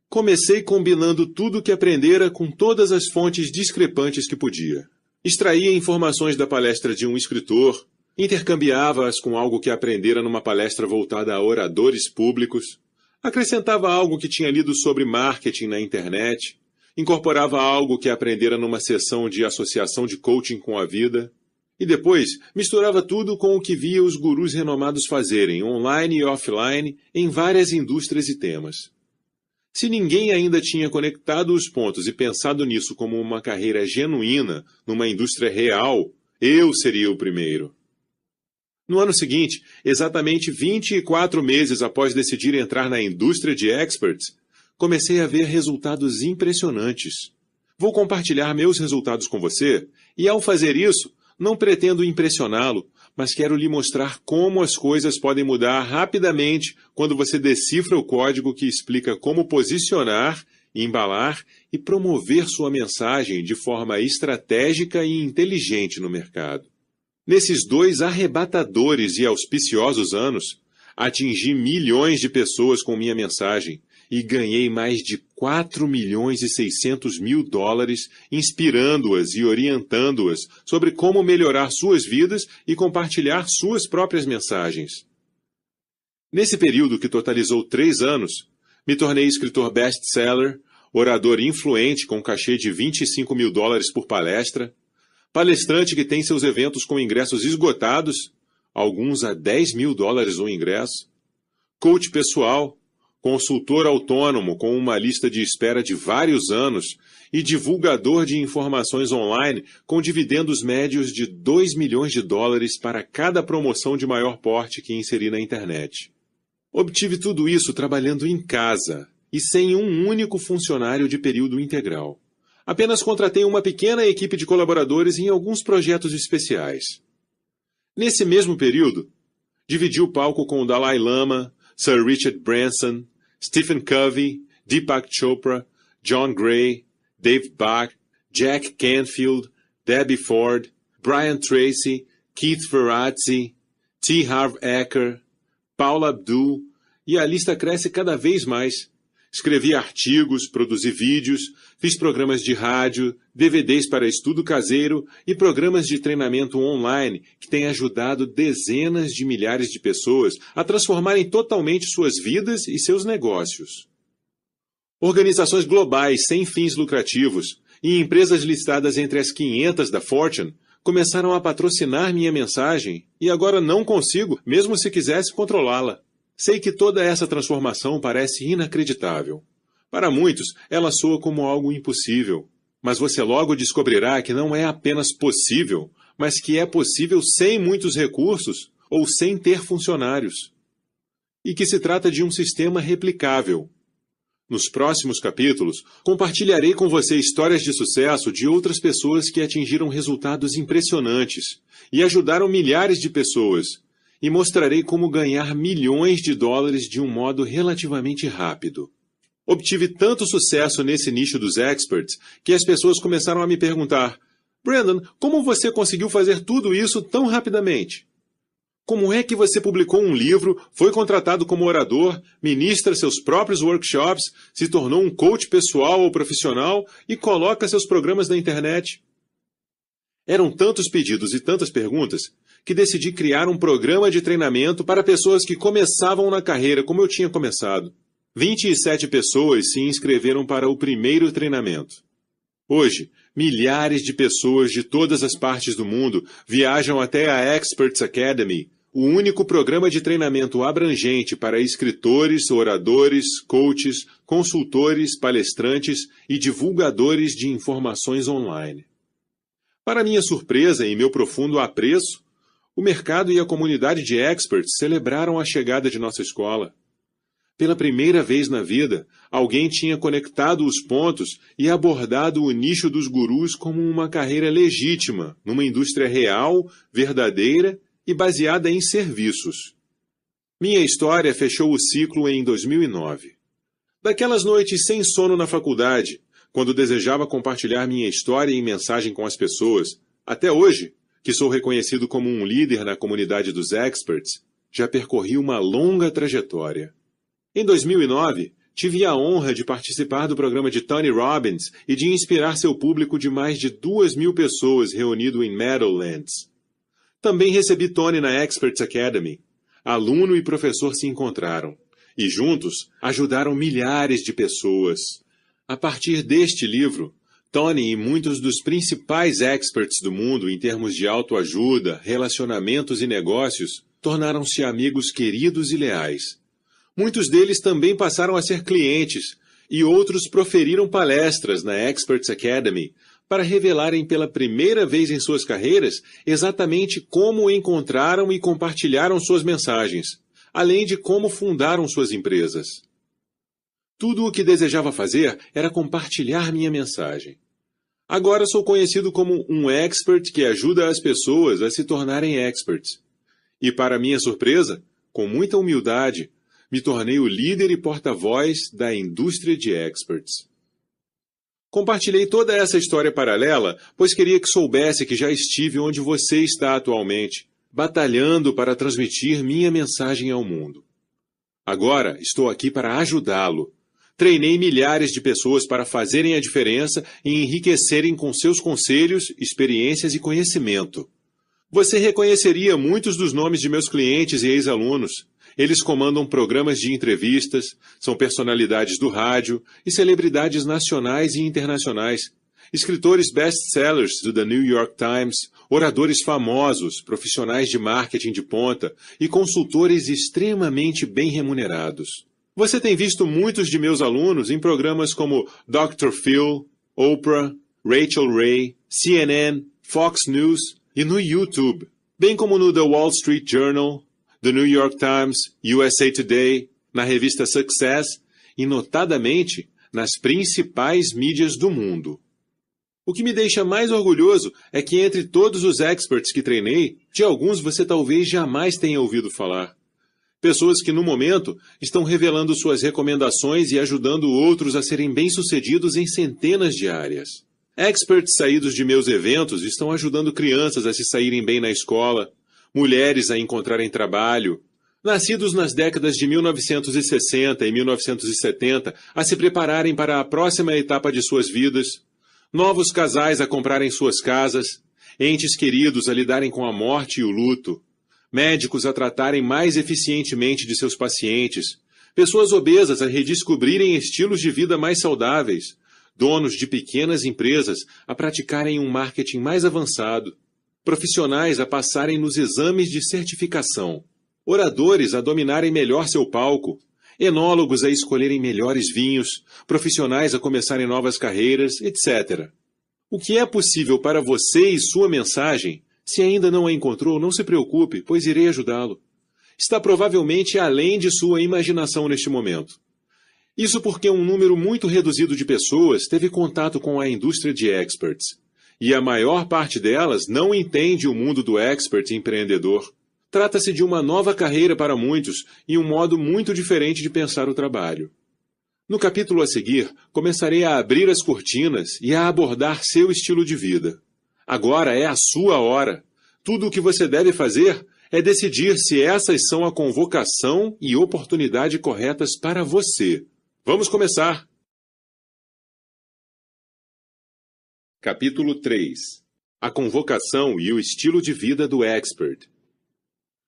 Comecei combinando tudo o que aprendera com todas as fontes discrepantes que podia. Extraía informações da palestra de um escritor, intercambiava-as com algo que aprendera numa palestra voltada a oradores públicos, acrescentava algo que tinha lido sobre marketing na internet, incorporava algo que aprendera numa sessão de associação de coaching com a vida, e depois misturava tudo com o que via os gurus renomados fazerem, online e offline, em várias indústrias e temas. Se ninguém ainda tinha conectado os pontos e pensado nisso como uma carreira genuína, numa indústria real, eu seria o primeiro. No ano seguinte, exatamente 24 meses após decidir entrar na indústria de experts, comecei a ver resultados impressionantes. Vou compartilhar meus resultados com você, e ao fazer isso, não pretendo impressioná-lo, mas quero lhe mostrar como as coisas podem mudar rapidamente quando você decifra o código que explica como posicionar, embalar e promover sua mensagem de forma estratégica e inteligente no mercado. Nesses 2 arrebatadores e auspiciosos anos, atingi milhões de pessoas com minha mensagem e ganhei mais de 4.600.000 dólares inspirando-as e orientando-as sobre como melhorar suas vidas e compartilhar suas próprias mensagens. Nesse período que totalizou 3 anos, me tornei escritor best-seller, orador influente com cachê de 25.000 dólares por palestra, Palestrante que tem seus eventos com ingressos esgotados, alguns a $10.000 o ingresso. Coach pessoal, consultor autônomo com uma lista de espera de vários anos e divulgador de informações online com dividendos médios de $2 milhões para cada promoção de maior porte que inseri na internet. Obtive tudo isso trabalhando em casa e sem um único funcionário de período integral. Apenas contratei uma pequena equipe de colaboradores em alguns projetos especiais. Nesse mesmo período, dividi o palco com o Dalai Lama, Sir Richard Branson, Stephen Covey, Deepak Chopra, John Gray, Dave Bach, Jack Canfield, Debbie Ford, Brian Tracy, Keith Ferrazzi, T. Harv Eker, Paula Abdul, e a lista cresce cada vez mais. Escrevi artigos, produzi vídeos, fiz programas de rádio, DVDs para estudo caseiro e programas de treinamento online que têm ajudado dezenas de milhares de pessoas a transformarem totalmente suas vidas e seus negócios. Organizações globais sem fins lucrativos e empresas listadas entre as 500 da Fortune começaram a patrocinar minha mensagem e agora não consigo, mesmo se quisesse, controlá-la. Sei que toda essa transformação parece inacreditável. Para muitos, ela soa como algo impossível. Mas você logo descobrirá que não é apenas possível, mas que é possível sem muitos recursos ou sem ter funcionários. E que se trata de um sistema replicável. Nos próximos capítulos, compartilharei com você histórias de sucesso de outras pessoas que atingiram resultados impressionantes e ajudaram milhares de pessoas. E mostrarei como ganhar milhões de dólares de um modo relativamente rápido. Obtive tanto sucesso nesse nicho dos experts que as pessoas começaram a me perguntar: Brandon, como você conseguiu fazer tudo isso tão rapidamente? Como é que você publicou um livro, foi contratado como orador, ministra seus próprios workshops, se tornou um coach pessoal ou profissional e coloca seus programas na internet? Eram tantos pedidos e tantas perguntas que decidi criar um programa de treinamento para pessoas que começavam na carreira como eu tinha começado. 27 pessoas se inscreveram para o primeiro treinamento. Hoje, milhares de pessoas de todas as partes do mundo viajam até a Experts Academy, o único programa de treinamento abrangente para escritores, oradores, coaches, consultores, palestrantes e divulgadores de informações online. Para minha surpresa e meu profundo apreço, o mercado e a comunidade de experts celebraram a chegada de nossa escola. Pela primeira vez na vida, alguém tinha conectado os pontos e abordado o nicho dos gurus como uma carreira legítima, numa indústria real, verdadeira e baseada em serviços. Minha história fechou o ciclo em 2009. Daquelas noites sem sono na faculdade, quando desejava compartilhar minha história em mensagem com as pessoas, até hoje, que sou reconhecido como um líder na comunidade dos experts, já percorri uma longa trajetória. Em 2009, tive a honra de participar do programa de Tony Robbins e de inspirar seu público de mais de 2.000 pessoas reunido em Meadowlands. Também recebi Tony na Experts Academy. Aluno e professor se encontraram e, juntos, ajudaram milhares de pessoas. A partir deste livro, Tony e muitos dos principais experts do mundo em termos de autoajuda, relacionamentos e negócios tornaram-se amigos queridos e leais. Muitos deles também passaram a ser clientes e outros proferiram palestras na Experts Academy para revelarem pela primeira vez em suas carreiras exatamente como encontraram e compartilharam suas mensagens, além de como fundaram suas empresas. Tudo o que desejava fazer era compartilhar minha mensagem. Agora sou conhecido como um expert que ajuda as pessoas a se tornarem experts. E, para minha surpresa, com muita humildade, me tornei o líder e porta-voz da indústria de experts. Compartilhei toda essa história paralela, pois queria que soubesse que já estive onde você está atualmente, batalhando para transmitir minha mensagem ao mundo. Agora estou aqui para ajudá-lo. Treinei milhares de pessoas para fazerem a diferença e enriquecerem com seus conselhos, experiências e conhecimento. Você reconheceria muitos dos nomes de meus clientes e ex-alunos. Eles comandam programas de entrevistas, são personalidades do rádio e celebridades nacionais e internacionais. escritores best-sellers do The New York Times, oradores famosos, profissionais de marketing de ponta e consultores extremamente bem remunerados. Você tem visto muitos de meus alunos em programas como Dr. Phil, Oprah, Rachel Ray, CNN, Fox News e no YouTube, bem como no The Wall Street Journal, The New York Times, USA Today, na revista Success e, notadamente, nas principais mídias do mundo. O que me deixa mais orgulhoso é que entre todos os experts que treinei, de alguns você talvez jamais tenha ouvido falar. Pessoas que, no momento, estão revelando suas recomendações e ajudando outros a serem bem-sucedidos em centenas de áreas. Experts saídos de meus eventos estão ajudando crianças a se saírem bem na escola, mulheres a encontrarem trabalho, nascidos nas décadas de 1960 e 1970 a se prepararem para a próxima etapa de suas vidas, novos casais a comprarem suas casas, entes queridos a lidarem com a morte e o luto, médicos a tratarem mais eficientemente de seus pacientes, pessoas obesas a redescobrirem estilos de vida mais saudáveis, donos de pequenas empresas a praticarem um marketing mais avançado, profissionais a passarem nos exames de certificação, oradores a dominarem melhor seu palco, enólogos a escolherem melhores vinhos, profissionais a começarem novas carreiras, etc. O que é possível para você e sua mensagem, se ainda não a encontrou, não se preocupe, pois irei ajudá-lo. Está provavelmente além de sua imaginação neste momento. Isso porque um número muito reduzido de pessoas teve contato com a indústria de experts, e a maior parte delas não entende o mundo do expert empreendedor. Trata-se de uma nova carreira para muitos e um modo muito diferente de pensar o trabalho. No capítulo a seguir, começarei a abrir as cortinas e a abordar seu estilo de vida. Agora é a sua hora. Tudo o que você deve fazer é decidir se essas são a convocação e oportunidade corretas para você. Vamos começar! Capítulo 3. A convocação e o estilo de vida do expert.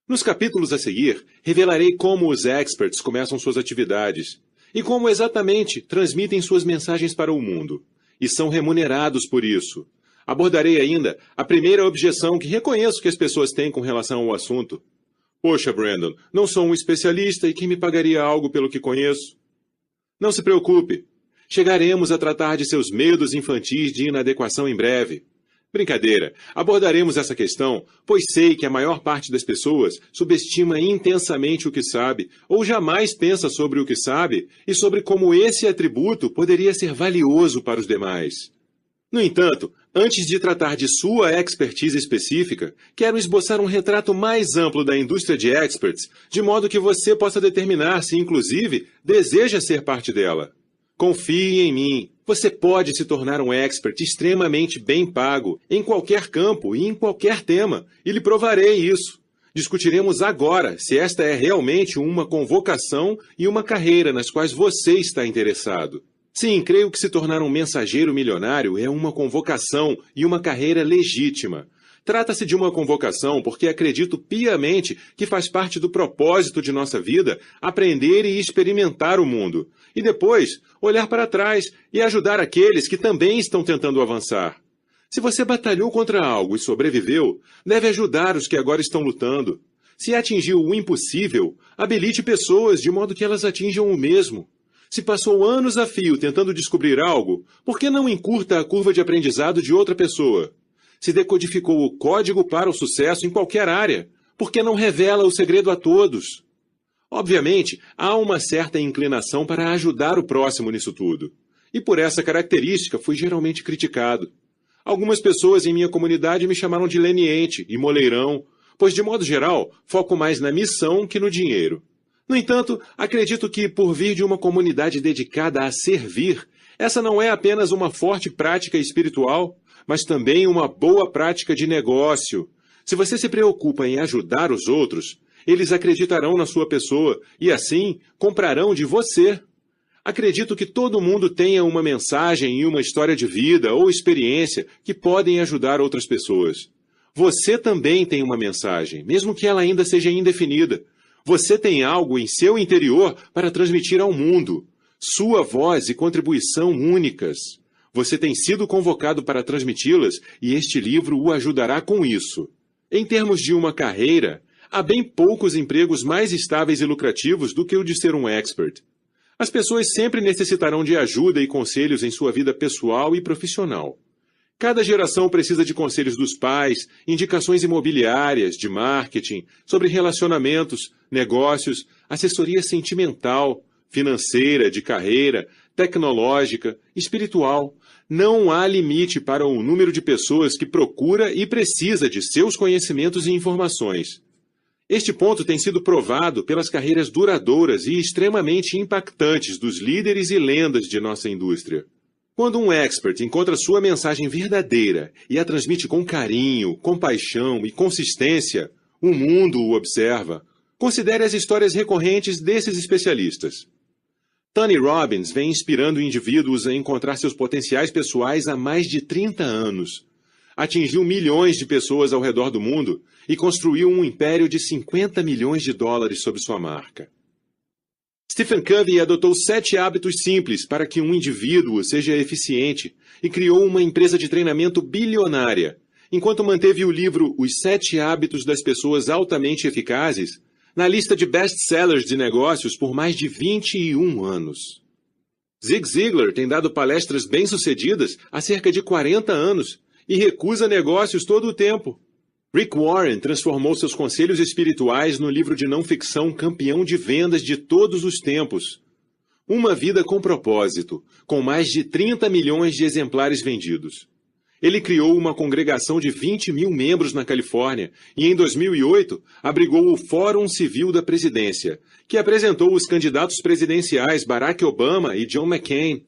Nos capítulos a seguir, revelarei como os experts começam suas atividades e como exatamente transmitem suas mensagens para o mundo, e são remunerados por isso. Abordarei ainda a primeira objeção que reconheço que as pessoas têm com relação ao assunto. Poxa, Brandon, não sou um especialista e quem me pagaria algo pelo que conheço? Não se preocupe. Chegaremos a tratar de seus medos infantis de inadequação em breve. Brincadeira, abordaremos essa questão, pois sei que a maior parte das pessoas subestima intensamente o que sabe, ou jamais pensa sobre o que sabe e sobre como esse atributo poderia ser valioso para os demais. No entanto, antes de tratar de sua expertise específica, quero esboçar um retrato mais amplo da indústria de experts, de modo que você possa determinar se, inclusive, deseja ser parte dela. Confie em mim. Você pode se tornar um expert extremamente bem pago, em qualquer campo e em qualquer tema, e lhe provarei isso. Discutiremos agora se esta é realmente uma convocação e uma carreira nas quais você está interessado. Sim, creio que se tornar um mensageiro milionário é uma convocação e uma carreira legítima. Trata-se de uma convocação porque acredito piamente que faz parte do propósito de nossa vida aprender e experimentar o mundo, e depois olhar para trás e ajudar aqueles que também estão tentando avançar. Se você batalhou contra algo e sobreviveu, deve ajudar os que agora estão lutando. Se atingiu o impossível, habilite pessoas de modo que elas atinjam o mesmo. Se passou anos a fio tentando descobrir algo, por que não encurta a curva de aprendizado de outra pessoa? Se decodificou o código para o sucesso em qualquer área, por que não revela o segredo a todos? Obviamente, há uma certa inclinação para ajudar o próximo nisso tudo. E por essa característica fui geralmente criticado. Algumas pessoas em minha comunidade me chamaram de leniente e moleirão, pois, de modo geral, foco mais na missão que no dinheiro. No entanto, acredito que, por vir de uma comunidade dedicada a servir, essa não é apenas uma forte prática espiritual, mas também uma boa prática de negócio. Se você se preocupa em ajudar os outros, eles acreditarão na sua pessoa e, assim, comprarão de você. Acredito que todo mundo tenha uma mensagem e uma história de vida ou experiência que podem ajudar outras pessoas. Você também tem uma mensagem, mesmo que ela ainda seja indefinida. Você tem algo em seu interior para transmitir ao mundo. Sua voz e contribuição únicas. Você tem sido convocado para transmiti-las e este livro o ajudará com isso. Em termos de uma carreira, há bem poucos empregos mais estáveis e lucrativos do que o de ser um expert. As pessoas sempre necessitarão de ajuda e conselhos em sua vida pessoal e profissional. Cada geração precisa de conselhos dos pais, indicações imobiliárias, de marketing, sobre relacionamentos, negócios, assessoria sentimental, financeira, de carreira, tecnológica, espiritual. Não há limite para o número de pessoas que procura e precisa de seus conhecimentos e informações. Este ponto tem sido provado pelas carreiras duradouras e extremamente impactantes dos líderes e lendas de nossa indústria. Quando um expert encontra sua mensagem verdadeira e a transmite com carinho, compaixão e consistência, o mundo o observa. Considere as histórias recorrentes desses especialistas. Tony Robbins vem inspirando indivíduos a encontrar seus potenciais pessoais há mais de 30 anos. Atingiu milhões de pessoas ao redor do mundo e construiu um império de 50 milhões de dólares sob sua marca. Stephen Covey adotou 7 hábitos simples para que um indivíduo seja eficiente e criou uma empresa de treinamento bilionária, enquanto manteve o livro Os 7 Hábitos das Pessoas Altamente Eficazes na lista de best-sellers de negócios por mais de 21 anos. Zig Ziglar tem dado palestras bem-sucedidas há cerca de 40 anos e recusa negócios todo o tempo. Rick Warren transformou seus conselhos espirituais no livro de não-ficção campeão de vendas de todos os tempos. Uma Vida com Propósito, com mais de 30 milhões de exemplares vendidos. Ele criou uma congregação de 20 mil membros na Califórnia e, em 2008, abrigou o Fórum Civil da Presidência, que apresentou os candidatos presidenciais Barack Obama e John McCain.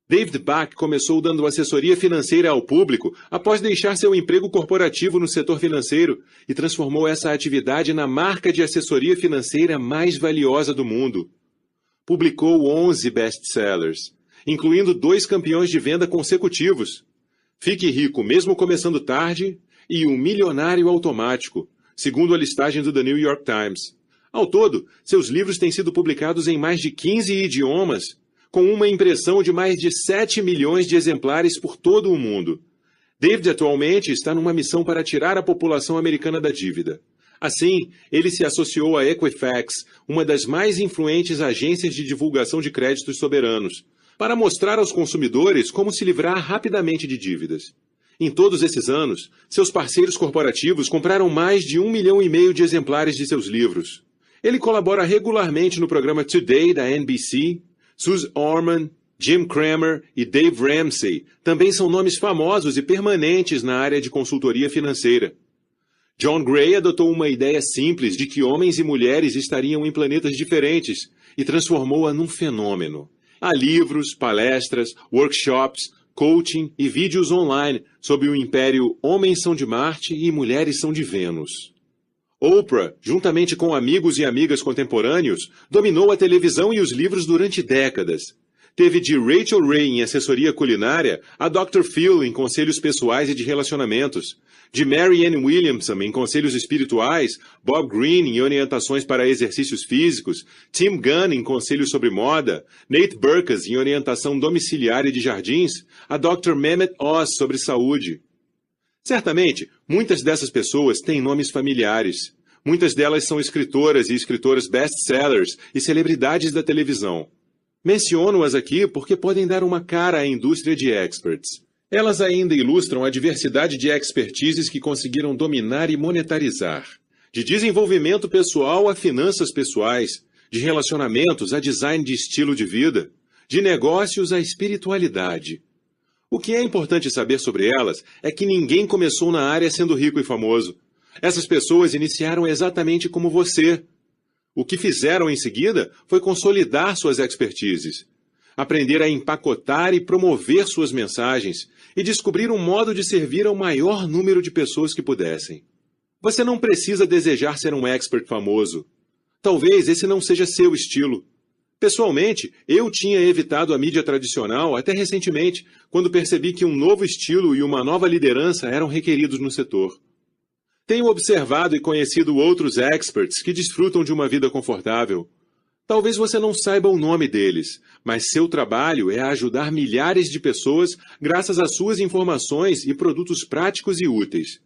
David Bach começou dando assessoria financeira ao público após deixar seu emprego corporativo no setor financeiro e transformou essa atividade na marca de assessoria financeira mais valiosa do mundo. Publicou 11 best-sellers, incluindo 2 campeões de venda consecutivos. Fique Rico Mesmo Começando Tarde e O Milionário Automático, segundo a listagem do The New York Times. Ao todo, seus livros têm sido publicados em mais de 15 idiomas, com uma impressão de mais de 7 milhões de exemplares por todo o mundo. David atualmente está numa missão para tirar a população americana da dívida. Assim, ele se associou à Equifax, uma das mais influentes agências de divulgação de créditos soberanos, para mostrar aos consumidores como se livrar rapidamente de dívidas. Em todos esses anos, seus parceiros corporativos compraram mais de 1,5 milhão de exemplares de seus livros. Ele colabora regularmente no programa Today da NBC. Suze Orman, Jim Cramer e Dave Ramsey também são nomes famosos e permanentes na área de consultoria financeira. John Gray adotou uma ideia simples de que homens e mulheres estariam em planetas diferentes e transformou-a num fenômeno. Há livros, palestras, workshops, coaching e vídeos online sobre o império Homens são de Marte e Mulheres são de Vênus. Oprah, juntamente com amigos e amigas contemporâneos, dominou a televisão e os livros durante décadas. Teve de Rachel Ray em assessoria culinária a Dr. Phil em conselhos pessoais e de relacionamentos, de Marianne Williamson em conselhos espirituais, Bob Greene em orientações para exercícios físicos, Tim Gunn em conselhos sobre moda, Nate Berkus em orientação domiciliar e de jardins, a Dr. Mehmet Oz sobre saúde. Certamente, muitas dessas pessoas têm nomes familiares. Muitas delas são escritoras e escritoras best-sellers e celebridades da televisão. Menciono-as aqui porque podem dar uma cara à indústria de experts. Elas ainda ilustram a diversidade de expertises que conseguiram dominar e monetarizar. De desenvolvimento pessoal a finanças pessoais, de relacionamentos a design de estilo de vida, de negócios à espiritualidade. O que é importante saber sobre elas é que ninguém começou na área sendo rico e famoso. Essas pessoas iniciaram exatamente como você. O que fizeram em seguida foi consolidar suas expertises, aprender a empacotar e promover suas mensagens e descobrir um modo de servir ao maior número de pessoas que pudessem. Você não precisa desejar ser um expert famoso. Talvez esse não seja seu estilo. Pessoalmente, eu tinha evitado a mídia tradicional até recentemente, quando percebi que um novo estilo e uma nova liderança eram requeridos no setor. Tenho observado e conhecido outros experts que desfrutam de uma vida confortável. Talvez você não saiba o nome deles, mas seu trabalho é ajudar milhares de pessoas graças às suas informações e produtos práticos e úteis.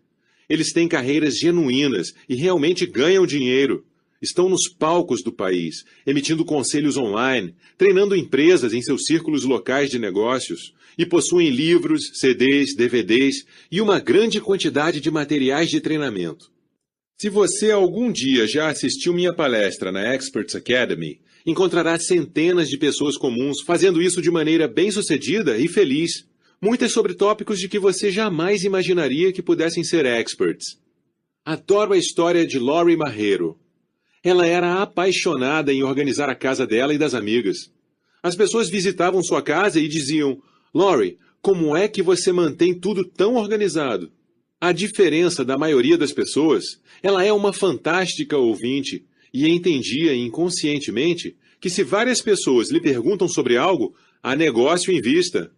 Eles têm carreiras genuínas e realmente ganham dinheiro. Estão nos palcos do país, emitindo conselhos online, treinando empresas em seus círculos locais de negócios e possuem livros, CDs, DVDs e uma grande quantidade de materiais de treinamento. Se você algum dia já assistiu minha palestra na Experts Academy, encontrará centenas de pessoas comuns fazendo isso de maneira bem-sucedida e feliz, muitas sobre tópicos de que você jamais imaginaria que pudessem ser experts. Adoro a história de Lori Marrero. Ela era apaixonada em organizar a casa dela e das amigas. As pessoas visitavam sua casa e diziam: Lori, como é que você mantém tudo tão organizado? A diferença da maioria das pessoas, ela é uma fantástica ouvinte e entendia inconscientemente que se várias pessoas lhe perguntam sobre algo, há negócio em vista.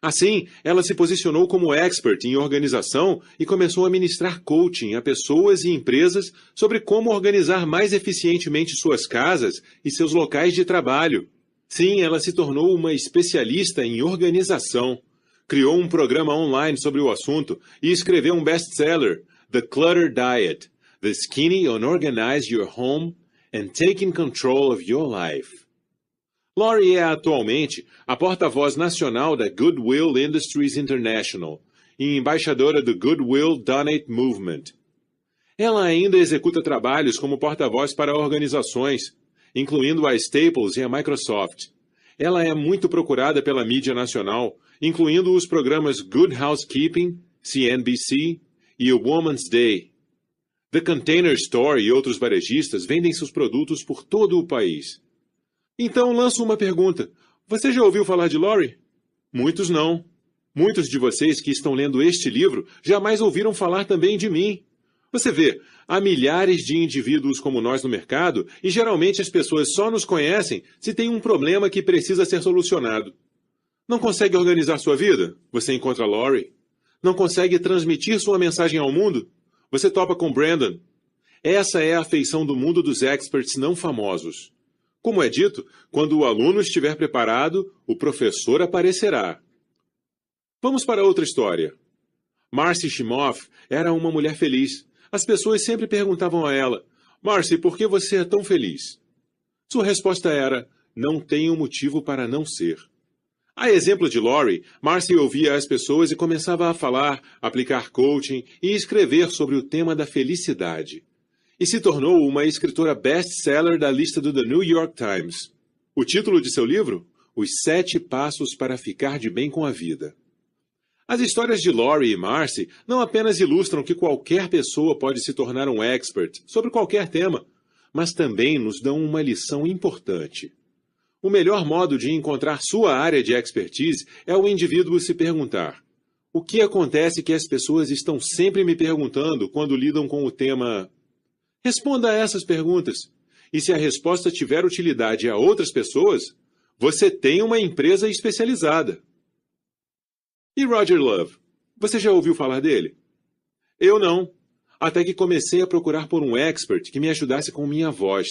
Assim, ela se posicionou como expert em organização e começou a ministrar coaching a pessoas e empresas sobre como organizar mais eficientemente suas casas e seus locais de trabalho. Sim, ela se tornou uma especialista em organização. Criou um programa online sobre o assunto e escreveu um best-seller, The Clutter Diet, The Skinny Unorganized Your Home and Taking Control of Your Life. Lori é atualmente a porta-voz nacional da Goodwill Industries International e embaixadora do Goodwill Donate Movement. Ela ainda executa trabalhos como porta-voz para organizações, incluindo a Staples e a Microsoft. Ela é muito procurada pela mídia nacional, incluindo os programas Good Housekeeping, CNBC e o Woman's Day. The Container Store e outros varejistas vendem seus produtos por todo o país. Então lanço uma pergunta. Você já ouviu falar de Lori? Muitos não. Muitos de vocês que estão lendo este livro jamais ouviram falar também de mim. Você vê, há milhares de indivíduos como nós no mercado e geralmente as pessoas só nos conhecem se tem um problema que precisa ser solucionado. Não consegue organizar sua vida? Você encontra Lori. Não consegue transmitir sua mensagem ao mundo? Você topa com Brandon. Essa é a feição do mundo dos experts não famosos. Como é dito, quando o aluno estiver preparado, o professor aparecerá. Vamos para outra história. Marcy Shimoff era uma mulher feliz. As pessoas sempre perguntavam a ela: Marcy, por que você é tão feliz? Sua resposta era: não tenho motivo para não ser. A exemplo de Lori, Marcy ouvia as pessoas e começava a falar, aplicar coaching e escrever sobre o tema da felicidade. E se tornou uma escritora best-seller da lista do The New York Times. O título de seu livro? Os 7 Passos para Ficar de Bem com a Vida. As histórias de Lori e Marcy não apenas ilustram que qualquer pessoa pode se tornar um expert sobre qualquer tema, mas também nos dão uma lição importante. O melhor modo de encontrar sua área de expertise é o indivíduo se perguntar: o que acontece que as pessoas estão sempre me perguntando quando lidam com o tema? Responda a essas perguntas. E se a resposta tiver utilidade a outras pessoas, você tem uma empresa especializada. E Roger Love? Você já ouviu falar dele? Eu não. Até que comecei a procurar por um expert que me ajudasse com minha voz.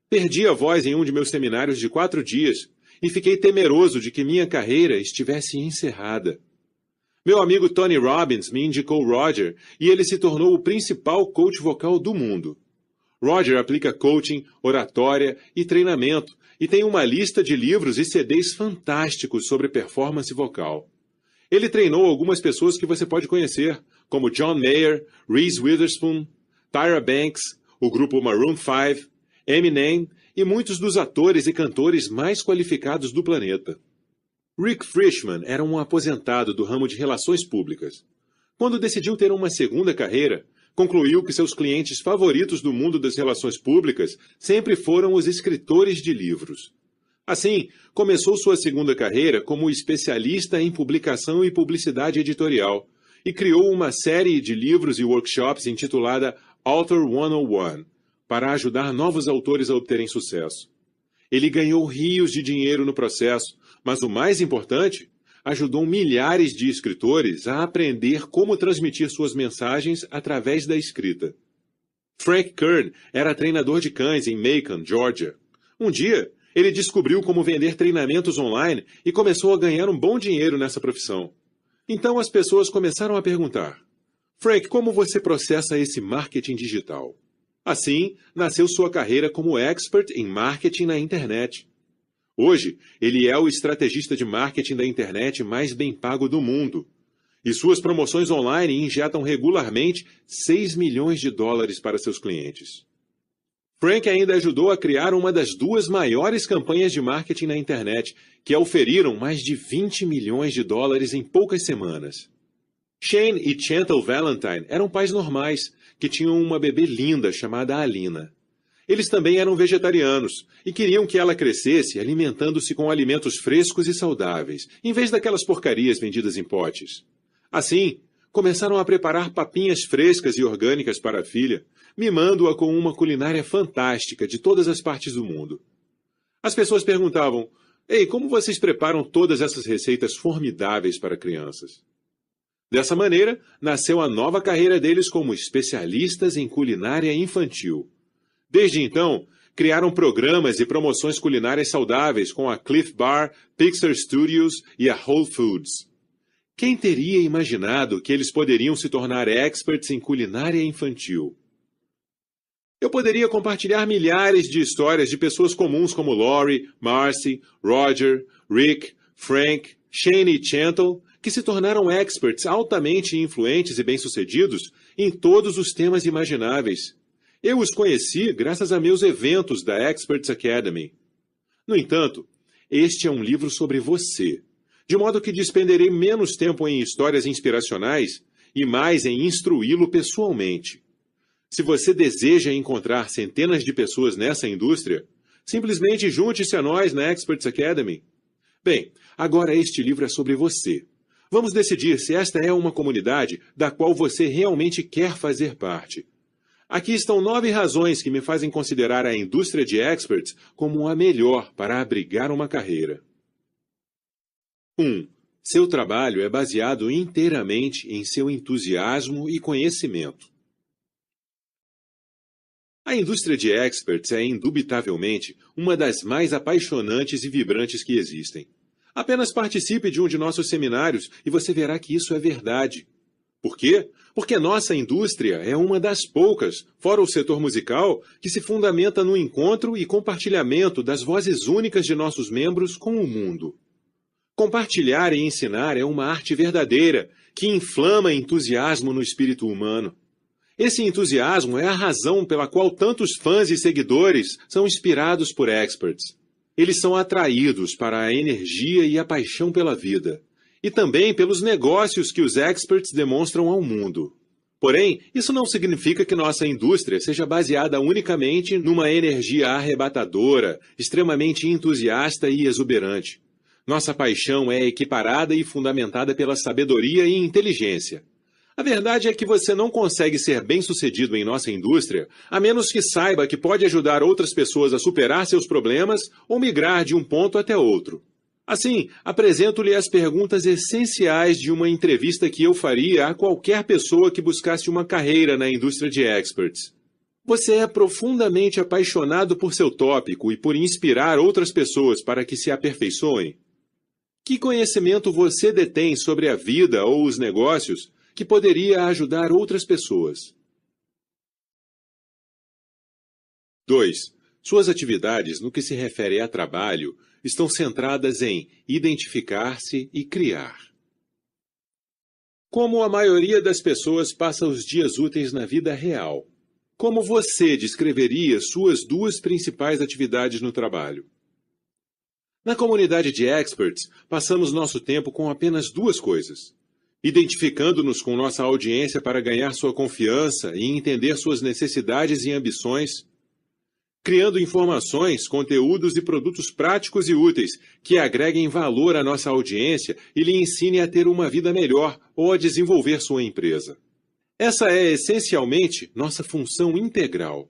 Perdi a voz em um de meus seminários de 4 dias e fiquei temeroso de que minha carreira estivesse encerrada. Meu amigo Tony Robbins me indicou Roger e ele se tornou o principal coach vocal do mundo. Roger aplica coaching, oratória e treinamento e tem uma lista de livros e CDs fantásticos sobre performance vocal. Ele treinou algumas pessoas que você pode conhecer, como John Mayer, Reese Witherspoon, Tyra Banks, o grupo Maroon 5, Eminem e muitos dos atores e cantores mais qualificados do planeta. Rick Frischman era um aposentado do ramo de relações públicas. Quando decidiu ter uma segunda carreira, concluiu que seus clientes favoritos do mundo das relações públicas sempre foram os escritores de livros. Assim, começou sua segunda carreira como especialista em publicação e publicidade editorial e criou uma série de livros e workshops intitulada Author 101, para ajudar novos autores a obterem sucesso. Ele ganhou rios de dinheiro no processo, mas o mais importante, ajudou milhares de escritores a aprender como transmitir suas mensagens através da escrita. Frank Kern era treinador de cães em Macon, Georgia. Um dia, ele descobriu como vender treinamentos online e começou a ganhar um bom dinheiro nessa profissão. Então as pessoas começaram a perguntar: Frank, como você processa esse marketing digital? Assim, nasceu sua carreira como expert em marketing na internet. Hoje, ele é o estrategista de marketing da internet mais bem pago do mundo. E suas promoções online injetam regularmente 6 milhões de dólares para seus clientes. Frank ainda ajudou a criar uma das 2 maiores campanhas de marketing na internet, que auferiram mais de 20 milhões de dólares em poucas semanas. Shane e Chantal Valentine eram pais normais, que tinham uma bebê linda chamada Alina. Eles também eram vegetarianos e queriam que ela crescesse alimentando-se com alimentos frescos e saudáveis, em vez daquelas porcarias vendidas em potes. Assim, começaram a preparar papinhas frescas e orgânicas para a filha, mimando-a com uma culinária fantástica de todas as partes do mundo. As pessoas perguntavam: Ei, como vocês preparam todas essas receitas formidáveis para crianças? Dessa maneira, nasceu a nova carreira deles como especialistas em culinária infantil. Desde então, criaram programas e promoções culinárias saudáveis com a Cliff Bar, Pixar Studios e a Whole Foods. Quem teria imaginado que eles poderiam se tornar experts em culinária infantil? Eu poderia compartilhar milhares de histórias de pessoas comuns como Lori, Marcy, Roger, Rick, Frank, Shane e Chantal, que se tornaram experts altamente influentes e bem-sucedidos em todos os temas imagináveis. Eu os conheci graças a meus eventos da Experts Academy. No entanto, este é um livro sobre você, de modo que despenderei menos tempo em histórias inspiracionais e mais em instruí-lo pessoalmente. Se você deseja encontrar centenas de pessoas nessa indústria, simplesmente junte-se a nós na Experts Academy. Bem, agora este livro é sobre você. Vamos decidir se esta é uma comunidade da qual você realmente quer fazer parte. Aqui estão 9 razões que me fazem considerar a indústria de experts como a melhor para abrigar uma carreira. 1. Seu trabalho é baseado inteiramente em seu entusiasmo e conhecimento. A indústria de experts é indubitavelmente uma das mais apaixonantes e vibrantes que existem. Apenas participe de um de nossos seminários e você verá que isso é verdade. Por quê? Porque nossa indústria é uma das poucas, fora o setor musical, que se fundamenta no encontro e compartilhamento das vozes únicas de nossos membros com o mundo. Compartilhar e ensinar é uma arte verdadeira, que inflama entusiasmo no espírito humano. Esse entusiasmo é a razão pela qual tantos fãs e seguidores são inspirados por experts. Eles são atraídos para a energia e a paixão pela vida, e também pelos negócios que os experts demonstram ao mundo. Porém, isso não significa que nossa indústria seja baseada unicamente numa energia arrebatadora, extremamente entusiasta e exuberante. Nossa paixão é equiparada e fundamentada pela sabedoria e inteligência. A verdade é que você não consegue ser bem-sucedido em nossa indústria a menos que saiba que pode ajudar outras pessoas a superar seus problemas ou migrar de um ponto até outro. Assim, apresento-lhe as perguntas essenciais de uma entrevista que eu faria a qualquer pessoa que buscasse uma carreira na indústria de experts. Você é profundamente apaixonado por seu tópico e por inspirar outras pessoas para que se aperfeiçoem? Que conhecimento você detém sobre a vida ou os negócios que poderia ajudar outras pessoas? 2. Suas atividades, no que se refere a trabalho, estão centradas em identificar-se e criar. Como a maioria das pessoas passa os dias úteis na vida real? Como você descreveria suas 2 principais atividades no trabalho? Na comunidade de experts, passamos nosso tempo com apenas 2 coisas: identificando-nos com nossa audiência para ganhar sua confiança e entender suas necessidades e ambições, criando informações, conteúdos e produtos práticos e úteis que agreguem valor à nossa audiência e lhe ensinem a ter uma vida melhor ou a desenvolver sua empresa. Essa é essencialmente nossa função integral.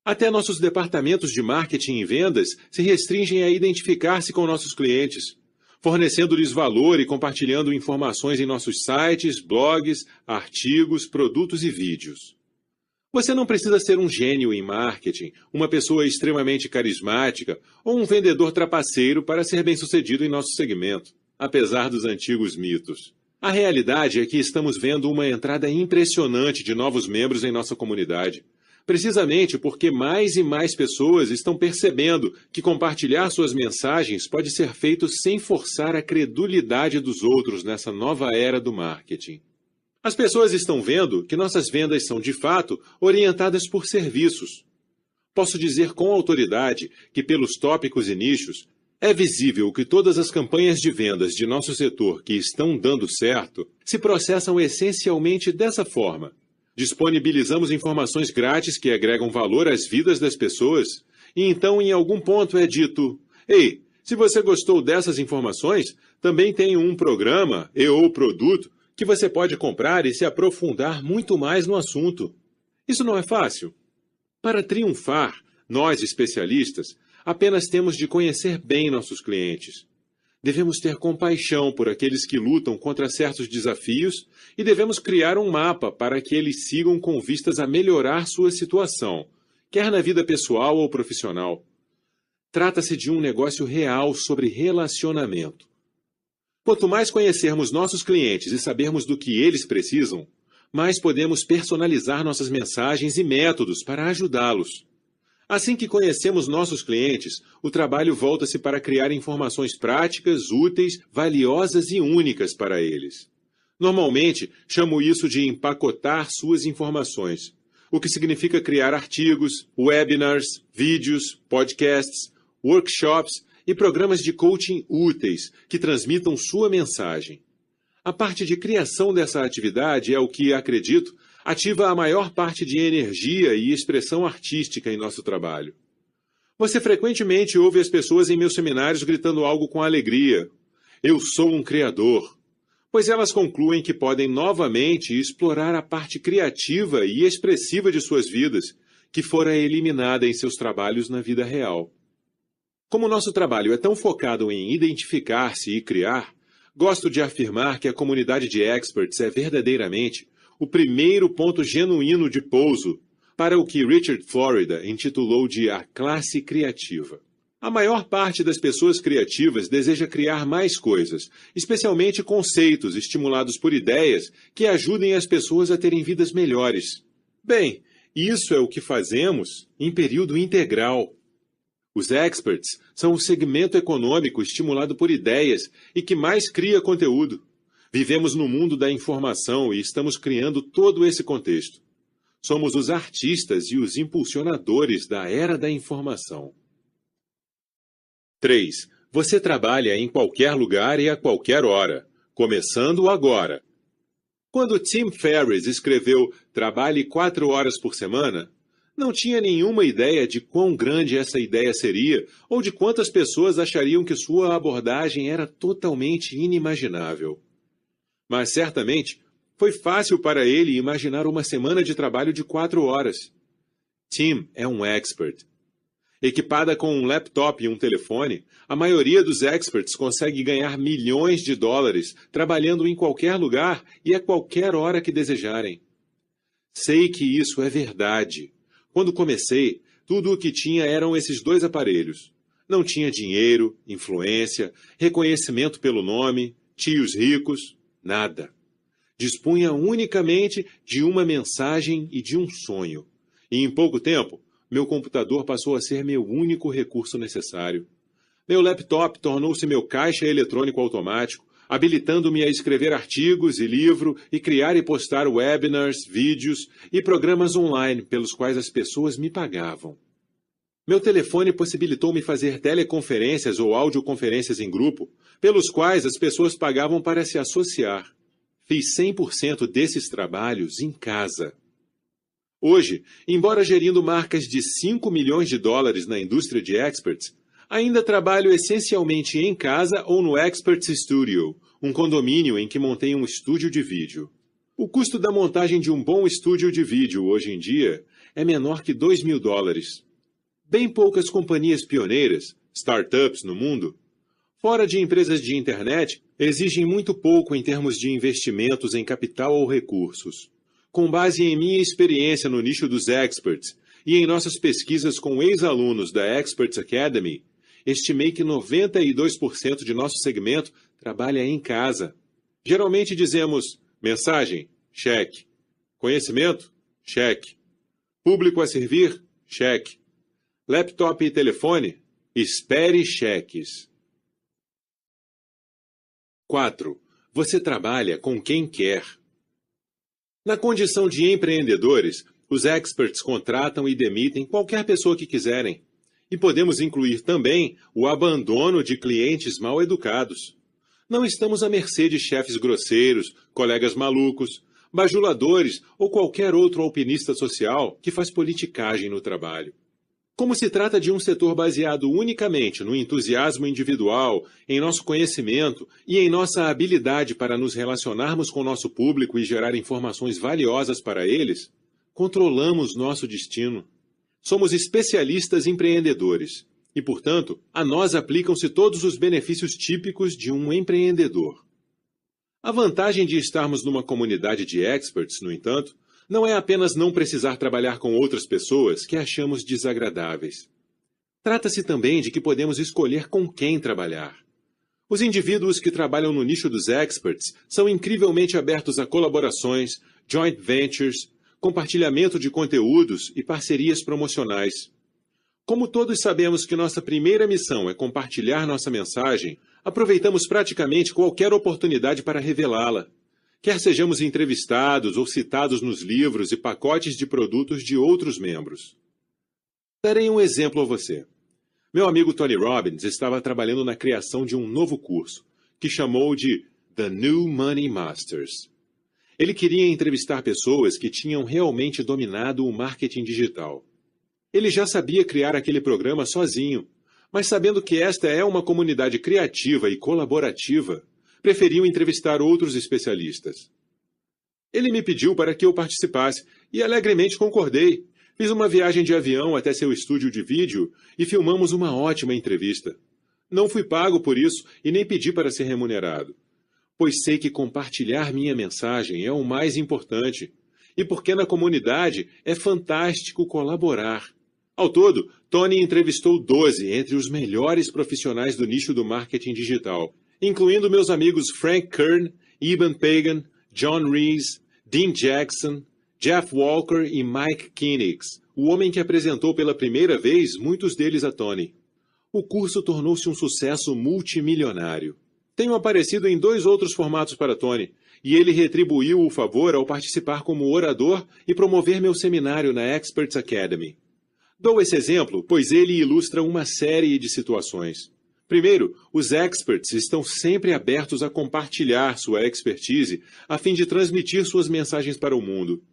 Até nossos departamentos de marketing e vendas se restringem a identificar-se com nossos clientes, fornecendo-lhes valor e compartilhando informações em nossos sites, blogs, artigos, produtos e vídeos. Você não precisa ser um gênio em marketing, uma pessoa extremamente carismática ou um vendedor trapaceiro para ser bem-sucedido em nosso segmento, apesar dos antigos mitos. A realidade é que estamos vendo uma entrada impressionante de novos membros em nossa comunidade. Precisamente porque mais e mais pessoas estão percebendo que compartilhar suas mensagens pode ser feito sem forçar a credulidade dos outros nessa nova era do marketing. As pessoas estão vendo que nossas vendas são, de fato, orientadas por serviços. Posso dizer com autoridade que, pelos tópicos e nichos, é visível que todas as campanhas de vendas de nosso setor que estão dando certo se processam essencialmente dessa forma. Disponibilizamos informações grátis que agregam valor às vidas das pessoas e então em algum ponto é dito: ei, se você gostou dessas informações, também tem um programa e/ou produto que você pode comprar e se aprofundar muito mais no assunto. Isso não é fácil. Para triunfar, nós, especialistas, apenas temos de conhecer bem nossos clientes. Devemos ter compaixão por aqueles que lutam contra certos desafios e devemos criar um mapa para que eles sigam com vistas a melhorar sua situação, quer na vida pessoal ou profissional. Trata-se de um negócio real sobre relacionamento. Quanto mais conhecermos nossos clientes e sabermos do que eles precisam, mais podemos personalizar nossas mensagens e métodos para ajudá-los. Assim que conhecemos nossos clientes, o trabalho volta-se para criar informações práticas, úteis, valiosas e únicas para eles. Normalmente, chamo isso de empacotar suas informações, o que significa criar artigos, webinars, vídeos, podcasts, workshops e programas de coaching úteis que transmitam sua mensagem. A parte de criação dessa atividade é o que, acredito, ativa a maior parte de energia e expressão artística em nosso trabalho. Você frequentemente ouve as pessoas em meus seminários gritando algo com alegria: eu sou um criador, pois elas concluem que podem novamente explorar a parte criativa e expressiva de suas vidas, que fora eliminada em seus trabalhos na vida real. Como nosso trabalho é tão focado em identificar-se e criar, gosto de afirmar que a comunidade de experts é verdadeiramente o primeiro ponto genuíno de pouso para o que Richard Florida intitulou de a classe criativa. A maior parte das pessoas criativas deseja criar mais coisas, especialmente conceitos estimulados por ideias que ajudem as pessoas a terem vidas melhores. Bem, isso é o que fazemos em período integral. Os experts são o segmento econômico estimulado por ideias e que mais cria conteúdo. Vivemos no mundo da informação e estamos criando todo esse contexto. Somos os artistas e os impulsionadores da era da informação. 3. Você trabalha em qualquer lugar e a qualquer hora, começando agora. Quando Tim Ferriss escreveu "Trabalhe 4 horas por semana", não tinha nenhuma ideia de quão grande essa ideia seria ou de quantas pessoas achariam que sua abordagem era totalmente inimaginável. Mas, certamente, foi fácil para ele imaginar uma semana de trabalho de 4 horas. Tim é um expert. Equipada com um laptop e um telefone, a maioria dos experts consegue ganhar milhões de dólares trabalhando em qualquer lugar e a qualquer hora que desejarem. Sei que isso é verdade. Quando comecei, tudo o que tinha eram esses 2 aparelhos. Não tinha dinheiro, influência, reconhecimento pelo nome, tios ricos, nada. Dispunha unicamente de uma mensagem e de um sonho. E em pouco tempo, meu computador passou a ser meu único recurso necessário. Meu laptop tornou-se meu caixa eletrônico automático, habilitando-me a escrever artigos e livro e criar e postar webinars, vídeos e programas online pelos quais as pessoas me pagavam. Meu telefone possibilitou-me fazer teleconferências ou audioconferências em grupo, pelos quais as pessoas pagavam para se associar. Fiz 100% desses trabalhos em casa. Hoje, embora gerindo marcas de 5 milhões de dólares na indústria de experts, ainda trabalho essencialmente em casa ou no Experts Studio, um condomínio em que montei um estúdio de vídeo. O custo da montagem de um bom estúdio de vídeo hoje em dia é menor que $2.000. Bem poucas companhias pioneiras, startups no mundo, fora de empresas de internet, exigem muito pouco em termos de investimentos em capital ou recursos. Com base em minha experiência no nicho dos experts e em nossas pesquisas com ex-alunos da Experts Academy, estimei que 92% de nosso segmento trabalha em casa. Geralmente dizemos mensagem, cheque. Conhecimento, cheque. Público a servir, cheque. Laptop e telefone, espere cheques. 4. Você trabalha com quem quer. Na condição de empreendedores, os experts contratam e demitem qualquer pessoa que quiserem. E podemos incluir também o abandono de clientes mal educados. Não estamos à mercê de chefes grosseiros, colegas malucos, bajuladores ou qualquer outro alpinista social que faz politicagem no trabalho. Como se trata de um setor baseado unicamente no entusiasmo individual, em nosso conhecimento e em nossa habilidade para nos relacionarmos com nosso público e gerar informações valiosas para eles, controlamos nosso destino. Somos especialistas empreendedores e, portanto, a nós aplicam-se todos os benefícios típicos de um empreendedor. A vantagem de estarmos numa comunidade de experts, no entanto, não é apenas não precisar trabalhar com outras pessoas que achamos desagradáveis. Trata-se também de que podemos escolher com quem trabalhar. Os indivíduos que trabalham no nicho dos experts são incrivelmente abertos a colaborações, joint ventures, compartilhamento de conteúdos e parcerias promocionais. Como todos sabemos que nossa primeira missão é compartilhar nossa mensagem, aproveitamos praticamente qualquer oportunidade para revelá-la. Quer sejamos entrevistados ou citados nos livros e pacotes de produtos de outros membros. Darei um exemplo a você. Meu amigo Tony Robbins estava trabalhando na criação de um novo curso, que chamou de The New Money Masters. Ele queria entrevistar pessoas que tinham realmente dominado o marketing digital. Ele já sabia criar aquele programa sozinho, mas sabendo que esta é uma comunidade criativa e colaborativa, preferiu entrevistar outros especialistas. Ele me pediu para que eu participasse e alegremente concordei. Fiz uma viagem de avião até seu estúdio de vídeo e filmamos uma ótima entrevista. Não fui pago por isso e nem pedi para ser remunerado, pois sei que compartilhar minha mensagem é o mais importante e porque na comunidade é fantástico colaborar. Ao todo, Tony entrevistou 12 entre os melhores profissionais do nicho do marketing digital, incluindo meus amigos Frank Kern, Eben Pagan, John Rees, Dean Jackson, Jeff Walker e Mike Kinix, o homem que apresentou pela primeira vez muitos deles a Tony. O curso tornou-se um sucesso multimilionário. Tenho aparecido em 2 outros formatos para Tony, e ele retribuiu o favor ao participar como orador e promover meu seminário na Experts Academy. Dou esse exemplo, pois ele ilustra uma série de situações. Primeiro, os experts estão sempre abertos a compartilhar sua expertise a fim de transmitir suas mensagens para o mundo.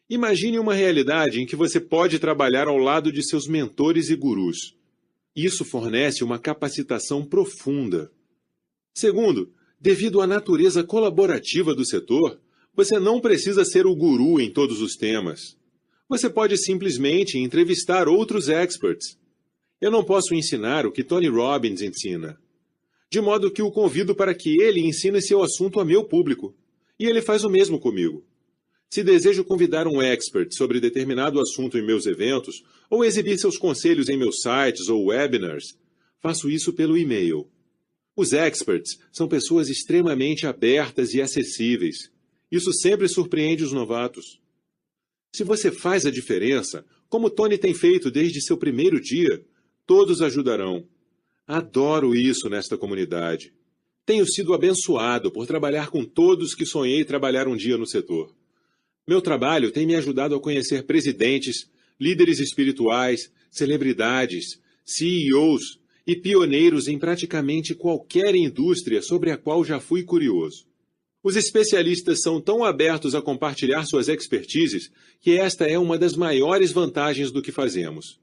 Imagine uma realidade em que você pode trabalhar ao lado de seus mentores e gurus. Isso fornece uma capacitação profunda. Segundo, devido à natureza colaborativa do setor, você não precisa ser o guru em todos os temas. Você pode simplesmente entrevistar outros experts. Eu não posso ensinar o que Tony Robbins ensina, de modo que o convido para que ele ensine seu assunto a meu público, e ele faz o mesmo comigo. Se desejo convidar um expert sobre determinado assunto em meus eventos, ou exibir seus conselhos em meus sites ou webinars, faço isso pelo e-mail. Os experts são pessoas extremamente abertas e acessíveis. Isso sempre surpreende os novatos. Se você faz a diferença, como Tony tem feito desde seu primeiro dia, todos ajudarão. Adoro isso nesta comunidade. Tenho sido abençoado por trabalhar com todos que sonhei trabalhar um dia no setor. Meu trabalho tem me ajudado a conhecer presidentes, líderes espirituais, celebridades, CEOs e pioneiros em praticamente qualquer indústria sobre a qual já fui curioso. Os especialistas são tão abertos a compartilhar suas expertises que esta é uma das maiores vantagens do que fazemos.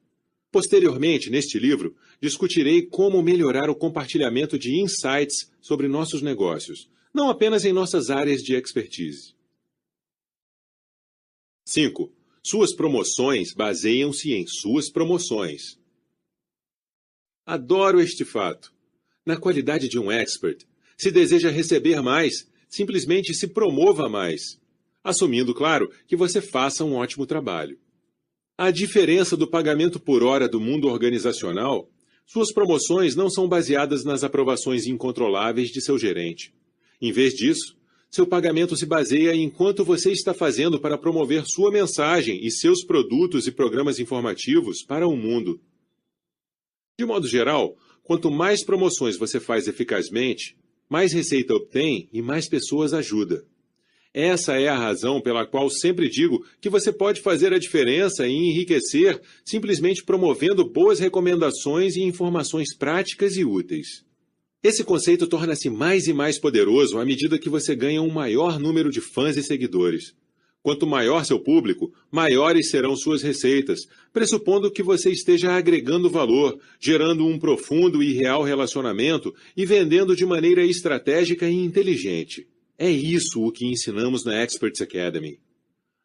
Posteriormente, neste livro, discutirei como melhorar o compartilhamento de insights sobre nossos negócios, não apenas em nossas áreas de expertise. 5. Suas promoções baseiam-se em suas promoções. Adoro este fato. Na qualidade de um expert, se deseja receber mais, simplesmente se promova mais. assumindo, claro, que você faça um ótimo trabalho. A diferença do pagamento por hora do mundo organizacional, suas promoções não são baseadas nas aprovações incontroláveis de seu gerente. Em vez disso, seu pagamento se baseia em quanto você está fazendo para promover sua mensagem e seus produtos e programas informativos para o mundo. De modo geral, quanto mais promoções você faz eficazmente, mais receita obtém e mais pessoas ajuda. Essa é a razão pela qual sempre digo que você pode fazer a diferença e enriquecer simplesmente promovendo boas recomendações e informações práticas e úteis. Esse conceito torna-se mais e mais poderoso à medida que você ganha um maior número de fãs e seguidores. Quanto maior seu público, maiores serão suas receitas, pressupondo que você esteja agregando valor, gerando um profundo e real relacionamento e vendendo de maneira estratégica e inteligente. É isso o que ensinamos na Experts Academy.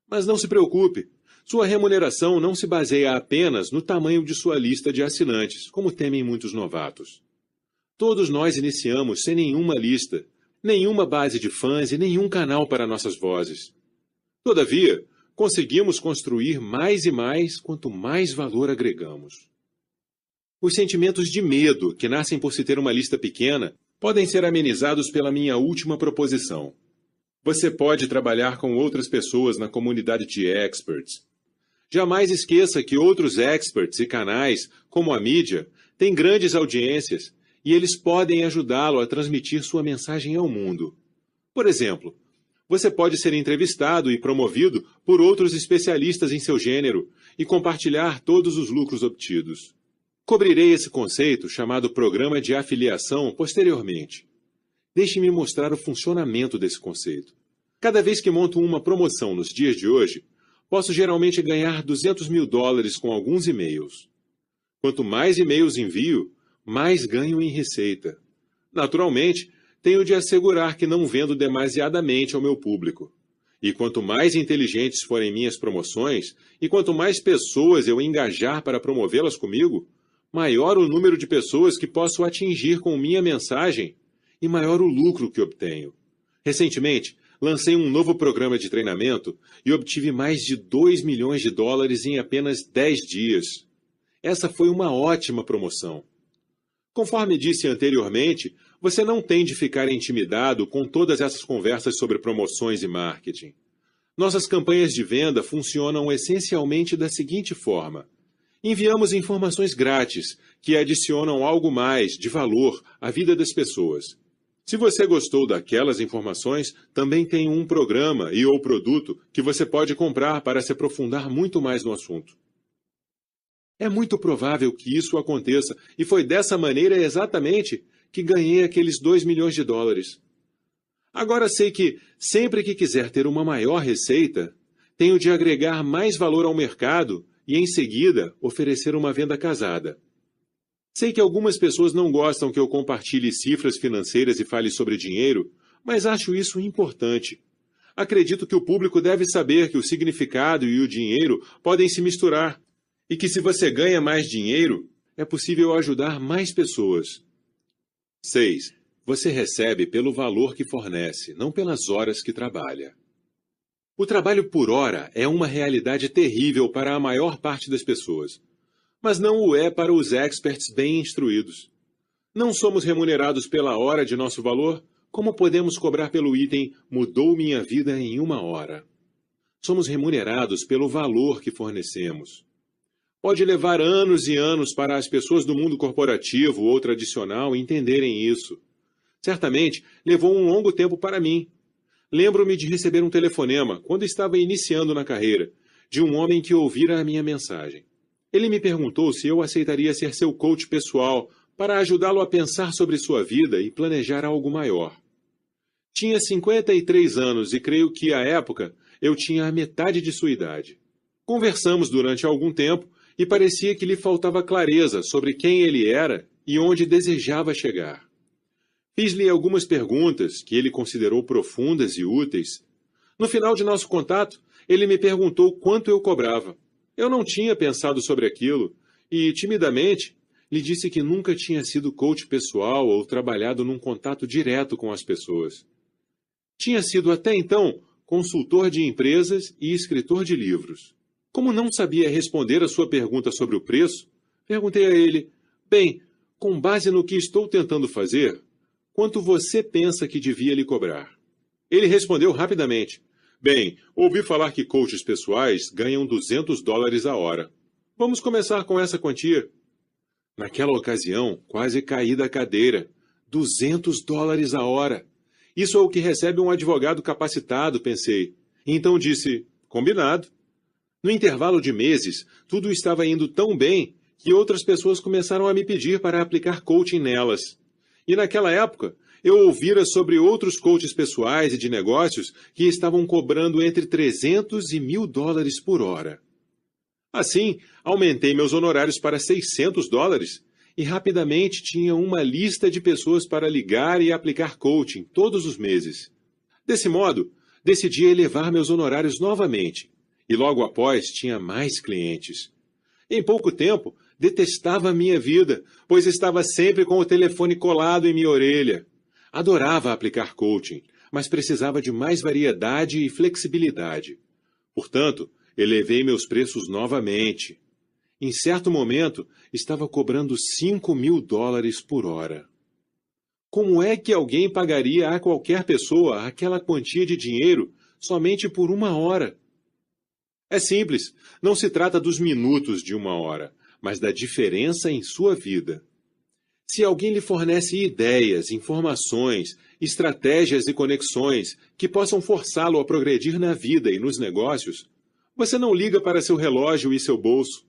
Mas não se preocupe, sua remuneração não se baseia apenas no tamanho de sua lista de assinantes, como temem muitos novatos. Todos nós iniciamos sem nenhuma lista, nenhuma base de fãs e nenhum canal para nossas vozes. Todavia, conseguimos construir mais e mais quanto mais valor agregamos. Os sentimentos de medo que nascem por se ter uma lista pequena podem ser amenizados pela minha última proposição. Você pode trabalhar com outras pessoas na comunidade de experts. Jamais esqueça que outros experts e canais, como a mídia, têm grandes audiências e eles podem ajudá-lo a transmitir sua mensagem ao mundo. Por exemplo, você pode ser entrevistado e promovido por outros especialistas em seu gênero e compartilhar todos os lucros obtidos. Cobrirei esse conceito, chamado programa de afiliação, posteriormente. Deixe-me mostrar o funcionamento desse conceito. Cada vez que monto uma promoção nos dias de hoje, posso geralmente ganhar $200 mil com alguns e-mails. Quanto mais e-mails envio, mais ganho em receita. Naturalmente, tenho de assegurar que não vendo demasiadamente ao meu público. E quanto mais inteligentes forem minhas promoções, e quanto mais pessoas eu engajar para promovê-las comigo, maior o número de pessoas que posso atingir com minha mensagem e maior o lucro que obtenho. Recentemente, lancei um novo programa de treinamento e obtive mais de $2 milhões em apenas 10 dias. Essa foi uma ótima promoção. Conforme disse anteriormente, você não tem de ficar intimidado com todas essas conversas sobre promoções e marketing. Nossas campanhas de venda funcionam essencialmente da seguinte forma. Enviamos informações grátis que adicionam algo mais de valor à vida das pessoas. Se você gostou daquelas informações, também tem um programa e ou produto que você pode comprar para se aprofundar muito mais no assunto. É muito provável que isso aconteça, e foi dessa maneira exatamente que ganhei aqueles $2 milhões. Agora sei que, sempre que quiser ter uma maior receita, tenho de agregar mais valor ao mercado e, em seguida, oferecer uma venda casada. Sei que algumas pessoas não gostam que eu compartilhe cifras financeiras e fale sobre dinheiro, mas acho isso importante. Acredito que o público deve saber que o significado e o dinheiro podem se misturar, e que se você ganha mais dinheiro, é possível ajudar mais pessoas. 6. Você recebe pelo valor que fornece, não pelas horas que trabalha. O trabalho por hora é uma realidade terrível para a maior parte das pessoas, mas não o é para os experts bem instruídos. Não somos remunerados pela hora de nosso valor, como podemos cobrar pelo item "mudou minha vida em 1 hora". Somos remunerados pelo valor que fornecemos. Pode levar anos e anos para as pessoas do mundo corporativo ou tradicional entenderem isso. Certamente, levou um longo tempo para mim. Lembro-me de receber um telefonema, quando estava iniciando na carreira, de um homem que ouvira a minha mensagem. Ele me perguntou se eu aceitaria ser seu coach pessoal para ajudá-lo a pensar sobre sua vida e planejar algo maior. Tinha 53 anos e creio que, à época, eu tinha a metade de sua idade. Conversamos durante algum tempo e parecia que lhe faltava clareza sobre quem ele era e onde desejava chegar. Fiz-lhe algumas perguntas que ele considerou profundas e úteis. No final de nosso contato, ele me perguntou quanto eu cobrava. Eu não tinha pensado sobre aquilo e, timidamente, lhe disse que nunca tinha sido coach pessoal ou trabalhado num contato direto com as pessoas. Tinha sido até então consultor de empresas e escritor de livros. Como não sabia responder a sua pergunta sobre o preço, perguntei a ele: bem, com base no que estou tentando fazer, quanto você pensa que devia lhe cobrar? Ele respondeu rapidamente: bem, ouvi falar que coaches pessoais ganham $200 a hora. Vamos começar com essa quantia. Naquela ocasião, quase caí da cadeira. $200 a hora. Isso é o que recebe um advogado capacitado, pensei. Então disse: combinado. No intervalo de meses, tudo estava indo tão bem que outras pessoas começaram a me pedir para aplicar coaching nelas. E naquela época, eu ouvira sobre outros coaches pessoais e de negócios que estavam cobrando entre $300 e $1.000 por hora. Assim, aumentei meus honorários para $600 e rapidamente tinha uma lista de pessoas para ligar e aplicar coaching todos os meses. Desse modo, decidi elevar meus honorários novamente e logo após tinha mais clientes. Em pouco tempo, detestava a minha vida, pois estava sempre com o telefone colado em minha orelha. Adorava aplicar coaching, mas precisava de mais variedade e flexibilidade. Portanto, elevei meus preços novamente. Em certo momento, estava cobrando $5.000 por hora. Como é que alguém pagaria a qualquer pessoa aquela quantia de dinheiro somente por uma hora? É simples, não se trata dos minutos de uma hora, mas da diferença em sua vida. Se alguém lhe fornece ideias, informações, estratégias e conexões que possam forçá-lo a progredir na vida e nos negócios, você não liga para seu relógio e seu bolso.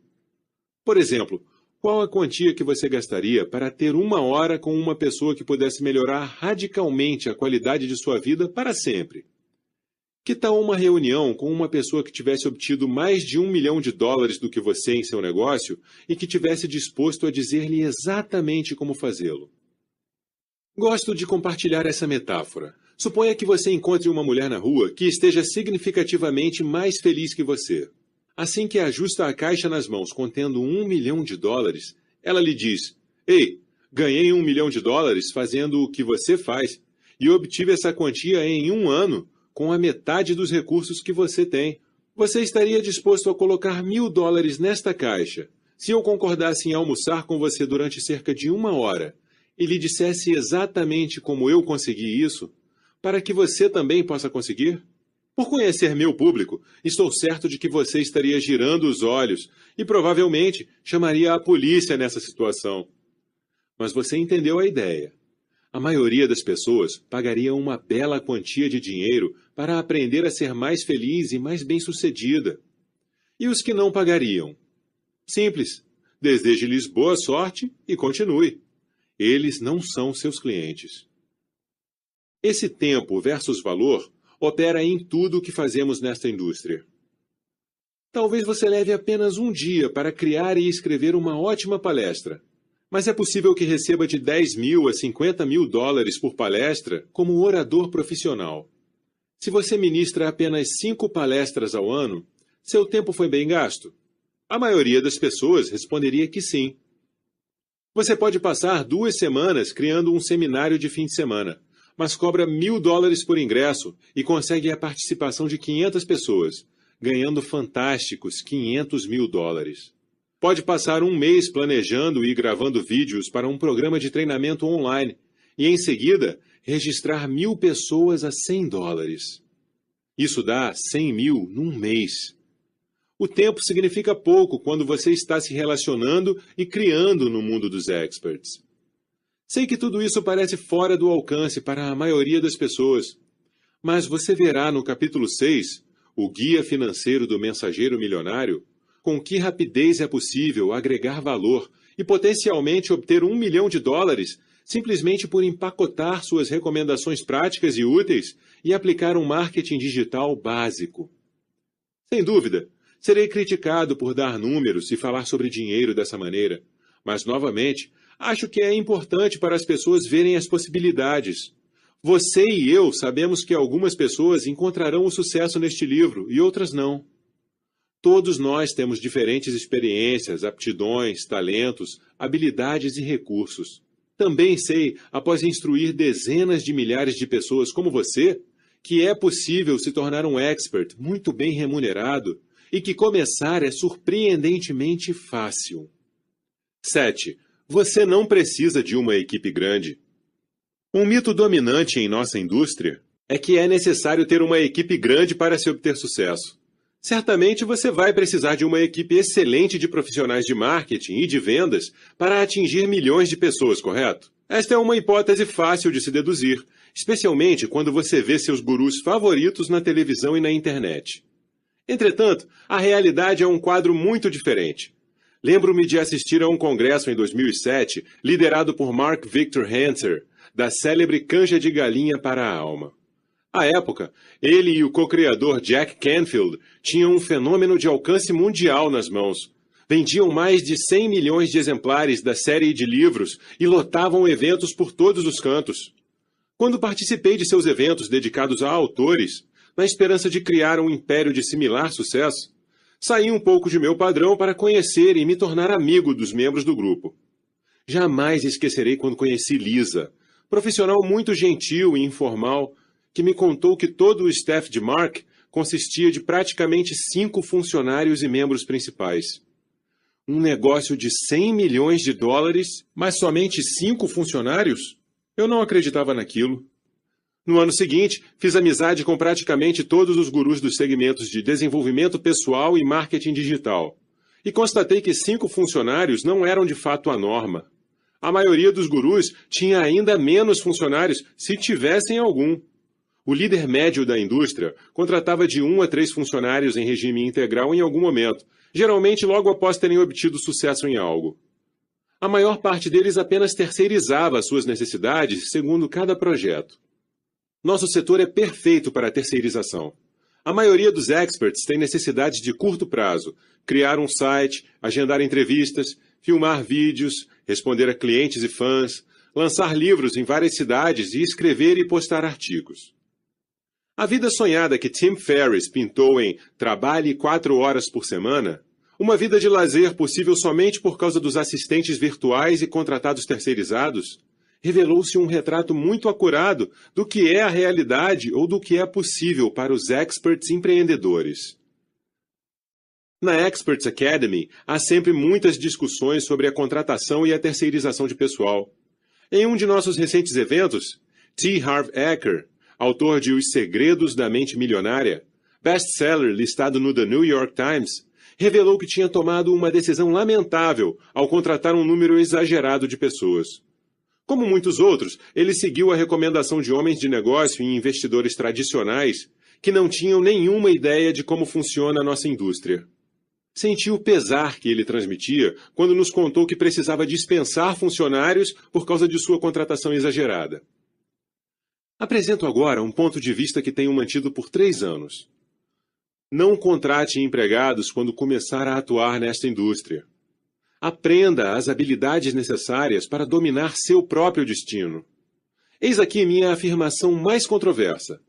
Por exemplo, qual a quantia que você gastaria para ter uma hora com uma pessoa que pudesse melhorar radicalmente a qualidade de sua vida para sempre? Que tal uma reunião com uma pessoa que tivesse obtido mais de $1 milhão do que você em seu negócio e que tivesse disposto a dizer-lhe exatamente como fazê-lo? Gosto de compartilhar essa metáfora. Suponha que você encontre uma mulher na rua que esteja significativamente mais feliz que você. Assim que ajusta a caixa nas mãos contendo $1 milhão, ela lhe diz: ei, ganhei $1 milhão fazendo o que você faz e obtive essa quantia em 1 ano com a metade dos recursos que você tem. Você estaria disposto a colocar $1.000 nesta caixa se eu concordasse em almoçar com você durante cerca de 1 hora e lhe dissesse exatamente como eu consegui isso, para que você também possa conseguir? Por conhecer meu público, estou certo de que você estaria girando os olhos e provavelmente chamaria a polícia nessa situação. Mas você entendeu a ideia. A maioria das pessoas pagaria uma bela quantia de dinheiro para aprender a ser mais feliz e mais bem-sucedida. E os que não pagariam? Simples. Deseje-lhes boa sorte e continue. Eles não são seus clientes. Esse tempo versus valor opera em tudo o que fazemos nesta indústria. Talvez você leve apenas um dia para criar e escrever uma ótima palestra, mas é possível que receba de $10.000 a $50.000 por palestra como orador profissional. Se você ministra apenas 5 palestras ao ano, seu tempo foi bem gasto? A maioria das pessoas responderia que sim. Você pode passar 2 semanas criando um seminário de fim de semana, mas cobra $1.000 por ingresso e consegue a participação de 500 pessoas, ganhando fantásticos $500.000. Pode passar 1 mês planejando e gravando vídeos para um programa de treinamento online e, em seguida, registrar 1.000 pessoas a $100. Isso dá 100.000 num mês. O tempo significa pouco quando você está se relacionando e criando no mundo dos experts. Sei que tudo isso parece fora do alcance para a maioria das pessoas, mas você verá no capítulo 6, o Guia Financeiro do Mensageiro Milionário, com que rapidez é possível agregar valor e potencialmente obter $1 milhão simplesmente por empacotar suas recomendações práticas e úteis e aplicar um marketing digital básico. Sem dúvida, serei criticado por dar números e falar sobre dinheiro dessa maneira, mas, novamente, acho que é importante para as pessoas verem as possibilidades. Você e eu sabemos que algumas pessoas encontrarão o sucesso neste livro e outras não. Todos nós temos diferentes experiências, aptidões, talentos, habilidades e recursos. Também sei, após instruir dezenas de milhares de pessoas como você, que é possível se tornar um expert muito bem remunerado e que começar é surpreendentemente fácil. 7. Você não precisa de uma equipe grande. Um mito dominante em nossa indústria é que é necessário ter uma equipe grande para se obter sucesso. Certamente você vai precisar de uma equipe excelente de profissionais de marketing e de vendas para atingir milhões de pessoas, correto? Esta é uma hipótese fácil de se deduzir, especialmente quando você vê seus gurus favoritos na televisão e na internet. Entretanto, a realidade é um quadro muito diferente. Lembro-me de assistir a um congresso em 2007, liderado por Mark Victor Hanser, da célebre canja de galinha para a alma. À época, ele e o co-criador Jack Canfield tinham um fenômeno de alcance mundial nas mãos. Vendiam mais de 100 milhões de exemplares da série de livros e lotavam eventos por todos os cantos. Quando participei de seus eventos dedicados a autores, na esperança de criar um império de similar sucesso, saí um pouco de meu padrão para conhecer e me tornar amigo dos membros do grupo. Jamais esquecerei quando conheci Lisa, profissional muito gentil e informal, que me contou que todo o staff de Mark consistia de praticamente 5 funcionários e membros principais. Um negócio de 100 milhões de dólares, mas somente 5 funcionários? Eu não acreditava naquilo. No ano seguinte, fiz amizade com praticamente todos os gurus dos segmentos de desenvolvimento pessoal e marketing digital. E constatei que 5 funcionários não eram de fato a norma. A maioria dos gurus tinha ainda menos funcionários, se tivessem algum. O líder médio da indústria contratava de 1 a 3 funcionários em regime integral em algum momento, geralmente logo após terem obtido sucesso em algo. A maior parte deles apenas terceirizava as suas necessidades segundo cada projeto. Nosso setor é perfeito para a terceirização. A maioria dos experts tem necessidades de curto prazo: criar um site, agendar entrevistas, filmar vídeos, responder a clientes e fãs, lançar livros em várias cidades e escrever e postar artigos. A vida sonhada que Tim Ferriss pintou em Trabalhe 4 horas por semana, uma vida de lazer possível somente por causa dos assistentes virtuais e contratados terceirizados, revelou-se um retrato muito acurado do que é a realidade ou do que é possível para os experts empreendedores. Na Experts Academy, há sempre muitas discussões sobre a contratação e a terceirização de pessoal. Em um de nossos recentes eventos, T. Harv Eker, autor de Os Segredos da Mente Milionária, best-seller listado no The New York Times, revelou que tinha tomado uma decisão lamentável ao contratar um número exagerado de pessoas. Como muitos outros, ele seguiu a recomendação de homens de negócio e investidores tradicionais que não tinham nenhuma ideia de como funciona a nossa indústria. Senti o pesar que ele transmitia quando nos contou que precisava dispensar funcionários por causa de sua contratação exagerada. Apresento agora um ponto de vista que tenho mantido por 3 anos. Não contrate empregados quando começar a atuar nesta indústria. Aprenda as habilidades necessárias para dominar seu próprio destino. Eis aqui minha afirmação mais controversa.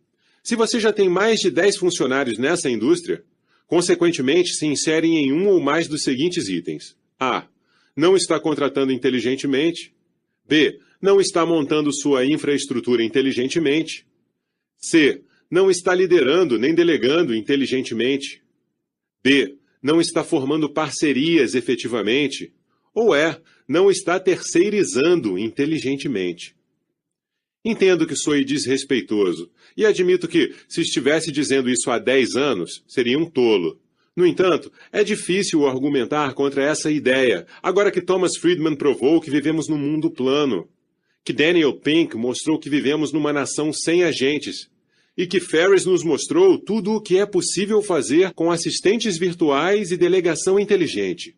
Se você já tem mais de 10 funcionários nessa indústria, consequentemente se inserem em um ou mais dos seguintes itens. A. Não está contratando inteligentemente. B. Não está montando sua infraestrutura inteligentemente. C. Não está liderando nem delegando inteligentemente. D. Não está formando parcerias efetivamente. Ou E. Não está terceirizando inteligentemente. Entendo que sou desrespeitoso e admito que, se estivesse dizendo isso há 10 anos, seria um tolo. No entanto, é difícil argumentar contra essa ideia, agora que Thomas Friedman provou que vivemos num mundo plano, que Daniel Pink mostrou que vivemos numa nação sem agentes, e que Ferriss nos mostrou tudo o que é possível fazer com assistentes virtuais e delegação inteligente.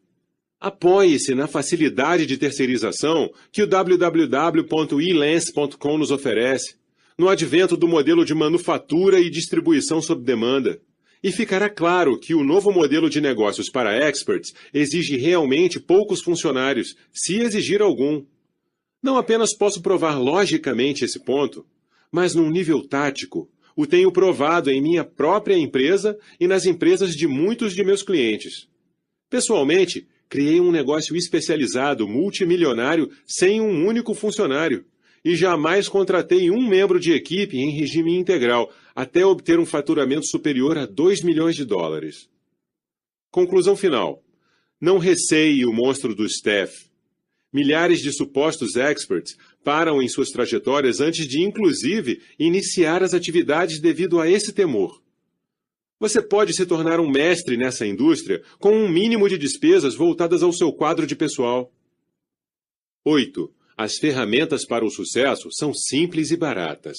Apoie-se na facilidade de terceirização que o www.elance.com nos oferece, no advento do modelo de manufatura e distribuição sob demanda. E ficará claro que o novo modelo de negócios para experts exige realmente poucos funcionários, se exigir algum. Não apenas posso provar logicamente esse ponto, mas num nível tático, o tenho provado em minha própria empresa e nas empresas de muitos de meus clientes. Pessoalmente, criei um negócio especializado multimilionário sem um único funcionário, e jamais contratei um membro de equipe em regime integral, até obter um faturamento superior a 2 milhões de dólares. Conclusão final. Não receie o monstro do staff. Milhares de supostos experts param em suas trajetórias antes de, inclusive, iniciar as atividades devido a esse temor. Você pode se tornar um mestre nessa indústria com um mínimo de despesas voltadas ao seu quadro de pessoal. 8. As ferramentas para o sucesso são simples e baratas.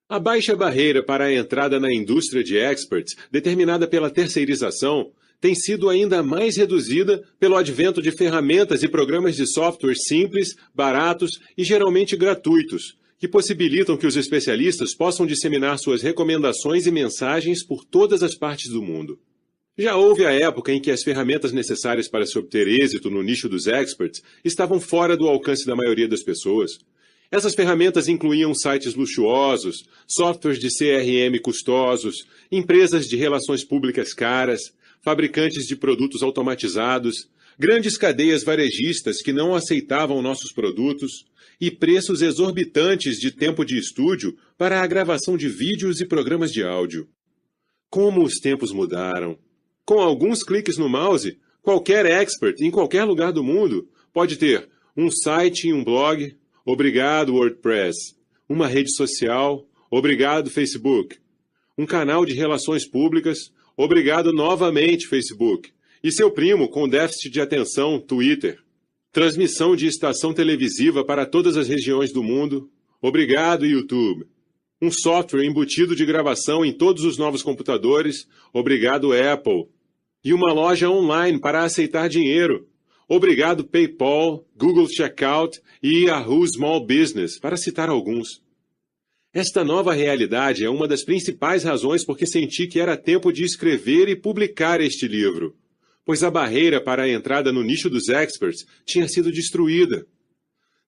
A baixa barreira para a entrada na indústria de experts, determinada pela terceirização, tem sido ainda mais reduzida pelo advento de ferramentas e programas de software simples, baratos e geralmente gratuitos, que possibilitam que os especialistas possam disseminar suas recomendações e mensagens por todas as partes do mundo. Já houve a época em que as ferramentas necessárias para se obter êxito no nicho dos experts estavam fora do alcance da maioria das pessoas. Essas ferramentas incluíam sites luxuosos, softwares de CRM custosos, empresas de relações públicas caras, fabricantes de produtos automatizados, grandes cadeias varejistas que não aceitavam nossos produtos e preços exorbitantes de tempo de estúdio para a gravação de vídeos e programas de áudio. Como os tempos mudaram! Com alguns cliques no mouse, qualquer expert em qualquer lugar do mundo pode ter um site e um blog, obrigado WordPress, uma rede social, obrigado Facebook, um canal de relações públicas, obrigado novamente Facebook, e seu primo com déficit de atenção, Twitter, transmissão de estação televisiva para todas as regiões do mundo, obrigado YouTube, um software embutido de gravação em todos os novos computadores, obrigado Apple, e uma loja online para aceitar dinheiro, obrigado PayPal, Google Checkout e Yahoo Small Business, para citar alguns. Esta nova realidade é uma das principais razões por que senti que era tempo de escrever e publicar este livro, pois a barreira para a entrada no nicho dos experts tinha sido destruída.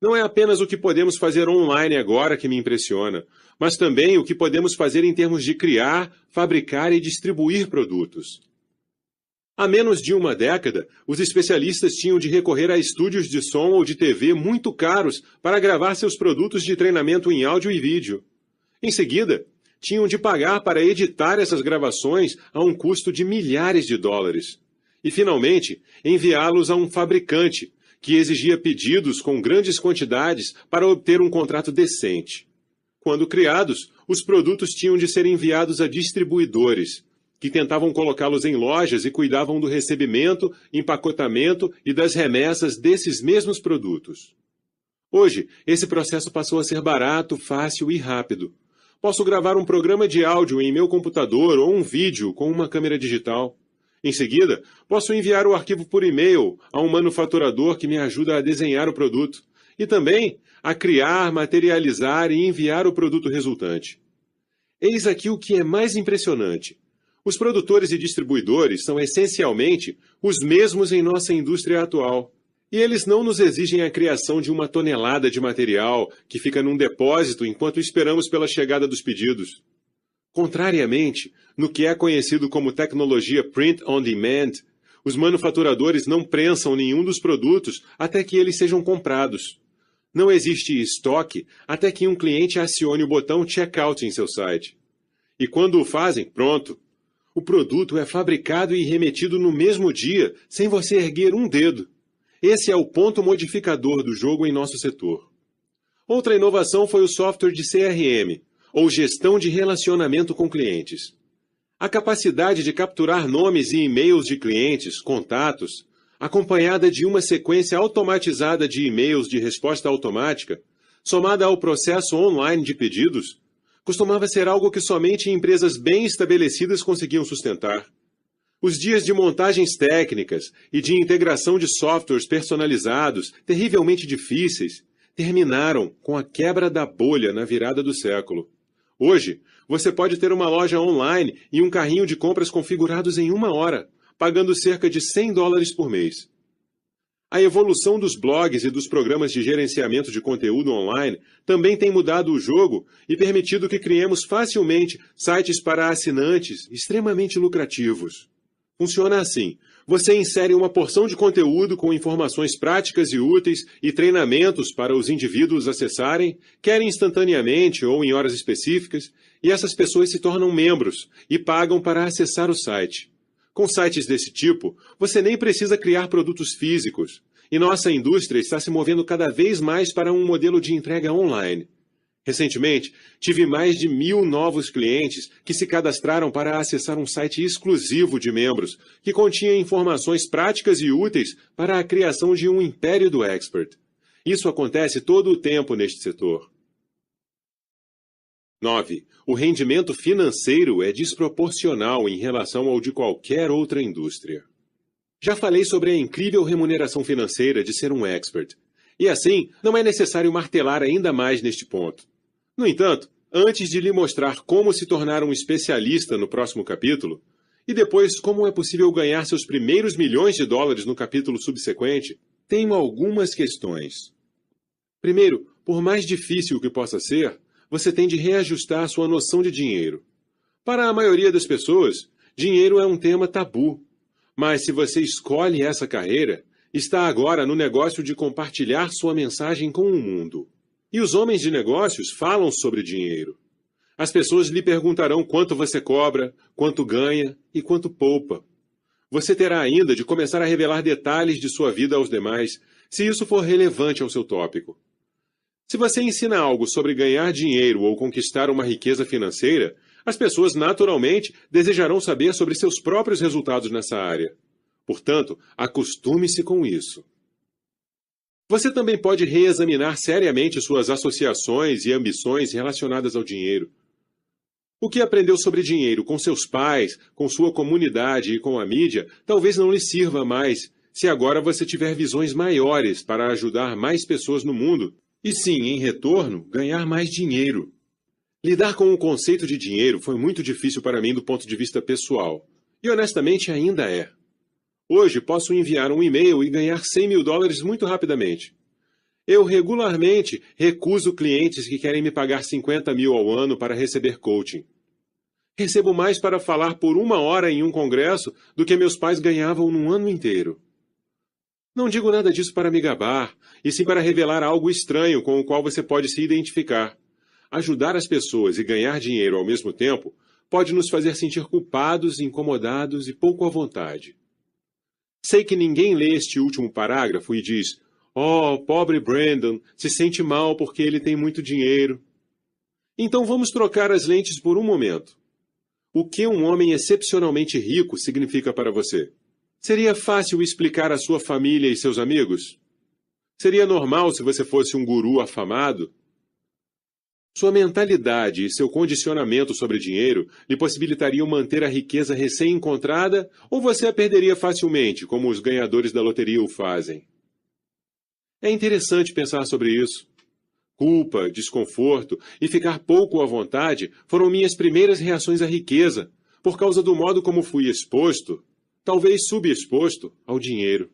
Não é apenas o que podemos fazer online agora que me impressiona, mas também o que podemos fazer em termos de criar, fabricar e distribuir produtos. Há menos de uma década, os especialistas tinham de recorrer a estúdios de som ou de TV muito caros para gravar seus produtos de treinamento em áudio e vídeo. Em seguida, tinham de pagar para editar essas gravações a um custo de milhares de dólares. E, finalmente, enviá-los a um fabricante, que exigia pedidos com grandes quantidades para obter um contrato decente. Quando criados, os produtos tinham de ser enviados a distribuidores, que tentavam colocá-los em lojas e cuidavam do recebimento, empacotamento e das remessas desses mesmos produtos. Hoje, esse processo passou a ser barato, fácil e rápido. Posso gravar um programa de áudio em meu computador ou um vídeo com uma câmera digital. Em seguida, posso enviar o arquivo por e-mail a um manufaturador que me ajuda a desenhar o produto e também a criar, materializar e enviar o produto resultante. Eis aqui o que é mais impressionante. Os produtores e distribuidores são essencialmente os mesmos em nossa indústria atual. E eles não nos exigem a criação de uma tonelada de material que fica num depósito enquanto esperamos pela chegada dos pedidos. Contrariamente, no que é conhecido como tecnologia Print on Demand, os manufaturadores não prensam nenhum dos produtos até que eles sejam comprados. Não existe estoque até que um cliente acione o botão Checkout em seu site. E quando o fazem, pronto. O produto é fabricado e remetido no mesmo dia, sem você erguer um dedo. Esse é o ponto modificador do jogo em nosso setor. Outra inovação foi o software de CRM, ou gestão de relacionamento com clientes. A capacidade de capturar nomes e e-mails de clientes, contatos, acompanhada de uma sequência automatizada de e-mails de resposta automática, somada ao processo online de pedidos, costumava ser algo que somente empresas bem estabelecidas conseguiam sustentar. Os dias de montagens técnicas e de integração de softwares personalizados, terrivelmente difíceis, terminaram com a quebra da bolha na virada do século. Hoje, você pode ter uma loja online e um carrinho de compras configurados em 1 hora, pagando cerca de $100 por mês. A evolução dos blogs e dos programas de gerenciamento de conteúdo online também tem mudado o jogo e permitido que criemos facilmente sites para assinantes extremamente lucrativos. Funciona assim. Você insere uma porção de conteúdo com informações práticas e úteis e treinamentos para os indivíduos acessarem, quer instantaneamente ou em horas específicas, e essas pessoas se tornam membros e pagam para acessar o site. Com sites desse tipo, você nem precisa criar produtos físicos, e nossa indústria está se movendo cada vez mais para um modelo de entrega online. Recentemente, tive mais de 1.000 novos clientes que se cadastraram para acessar um site exclusivo de membros, que continha informações práticas e úteis para a criação de um império do expert. Isso acontece todo o tempo neste setor. 9. O rendimento financeiro é desproporcional em relação ao de qualquer outra indústria. Já falei sobre a incrível remuneração financeira de ser um expert, e assim não é necessário martelar ainda mais neste ponto. No entanto, antes de lhe mostrar como se tornar um especialista no próximo capítulo, e depois como é possível ganhar seus primeiros milhões de dólares no capítulo subsequente, tenho algumas questões. Primeiro, por mais difícil que possa ser, você tem de reajustar sua noção de dinheiro. Para a maioria das pessoas, dinheiro é um tema tabu. Mas se você escolhe essa carreira, está agora no negócio de compartilhar sua mensagem com o mundo. E os homens de negócios falam sobre dinheiro. As pessoas lhe perguntarão quanto você cobra, quanto ganha e quanto poupa. Você terá ainda de começar a revelar detalhes de sua vida aos demais, se isso for relevante ao seu tópico. Se você ensina algo sobre ganhar dinheiro ou conquistar uma riqueza financeira, as pessoas naturalmente desejarão saber sobre seus próprios resultados nessa área. Portanto, acostume-se com isso. Você também pode reexaminar seriamente suas associações e ambições relacionadas ao dinheiro. O que aprendeu sobre dinheiro com seus pais, com sua comunidade e com a mídia talvez não lhe sirva mais, se agora você tiver visões maiores para ajudar mais pessoas no mundo e sim, em retorno, ganhar mais dinheiro. Lidar com o conceito de dinheiro foi muito difícil para mim do ponto de vista pessoal, e honestamente ainda é. Hoje posso enviar um e-mail e ganhar $100.000 muito rapidamente. Eu regularmente recuso clientes que querem me pagar $50.000 ao ano para receber coaching. Recebo mais para falar por 1 hora em um congresso do que meus pais ganhavam num ano inteiro. Não digo nada disso para me gabar, e sim para revelar algo estranho com o qual você pode se identificar. Ajudar as pessoas e ganhar dinheiro ao mesmo tempo pode nos fazer sentir culpados, incomodados e pouco à vontade. Sei que ninguém lê este último parágrafo e diz: "Oh, pobre Brandon, se sente mal porque ele tem muito dinheiro." Então vamos trocar as lentes por um momento. O que um homem excepcionalmente rico significa para você? Seria fácil explicar à sua família e seus amigos? Seria normal se você fosse um guru afamado? Sua mentalidade e seu condicionamento sobre dinheiro lhe possibilitariam manter a riqueza recém-encontrada ou você a perderia facilmente, como os ganhadores da loteria o fazem? É interessante pensar sobre isso. Culpa, desconforto e ficar pouco à vontade foram minhas primeiras reações à riqueza, por causa do modo como fui exposto, talvez subexposto, ao dinheiro.